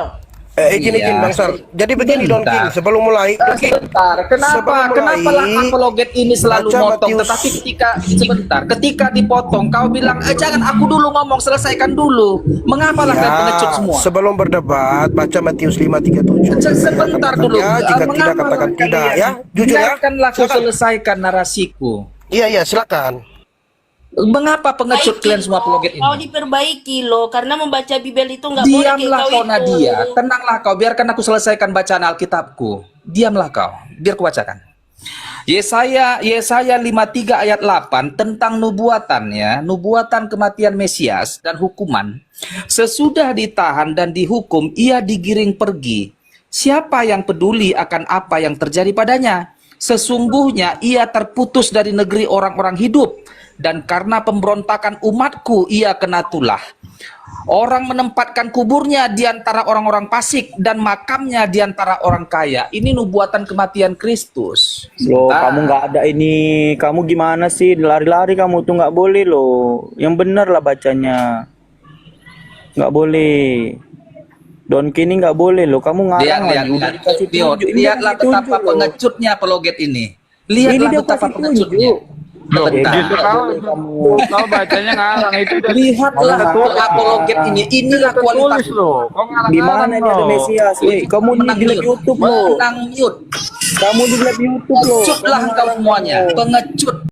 Gini Bang Sal. Jadi begini Don King, sebelum mulai. Sebentar, kenapa apologet ini selalu motong? Tetapi ketika dipotong, kau bilang, jangan aku dulu ngomong, selesaikan dulu. Mengapalah kalian pengecut semua? Sebelum berdebat, baca Matius 5:37. Sebentar dulu. Jika tidak katakan tidak ya. Jujur ya. Biarkanlah aku selesaikan narasiku. Iya, silakan. Mengapa pengecut kalian semua apologet ini? Kau diperbaiki loh, karena membaca Bibel itu nggak boleh kayak Diamlah kau kau itu. Nadia, tenanglah kau, biarkan aku selesaikan bacaan Alkitabku. Diamlah kau, biar ku bacakan. Yesaya 53 ayat 8 tentang nubuatan ya, nubuatan kematian Mesias dan hukuman. Sesudah ditahan dan dihukum, ia digiring pergi. Siapa yang peduli akan apa yang terjadi padanya? Sesungguhnya ia terputus dari negeri orang-orang hidup. Dan karena pemberontakan umatku ia kena tulah. Orang menempatkan kuburnya di antara orang-orang fasik dan makamnya di antara orang kaya. Ini nubuatan kematian Kristus. Loh, kamu nggak ada ini. Kamu gimana sih? Lari-lari kamu tuh nggak boleh loh. Yang benar lah bacanya. Nggak boleh. Don Kini nggak boleh loh. Kamu ngarang lagi. Lihatlah betapa pengecutnya apologet ini. Lihatlah betapa pengecutnya. Loh, gitu kau bacanya ngarang itu. Lihatlah apologet ini. Inilah kualitas loh. Kau ngarang. Di mana ini ada Mesias? Kamu di live YouTube loh. Menang mute. Kamu di live YouTube loh. Pengecutlah engkau semuanya. Pengecut.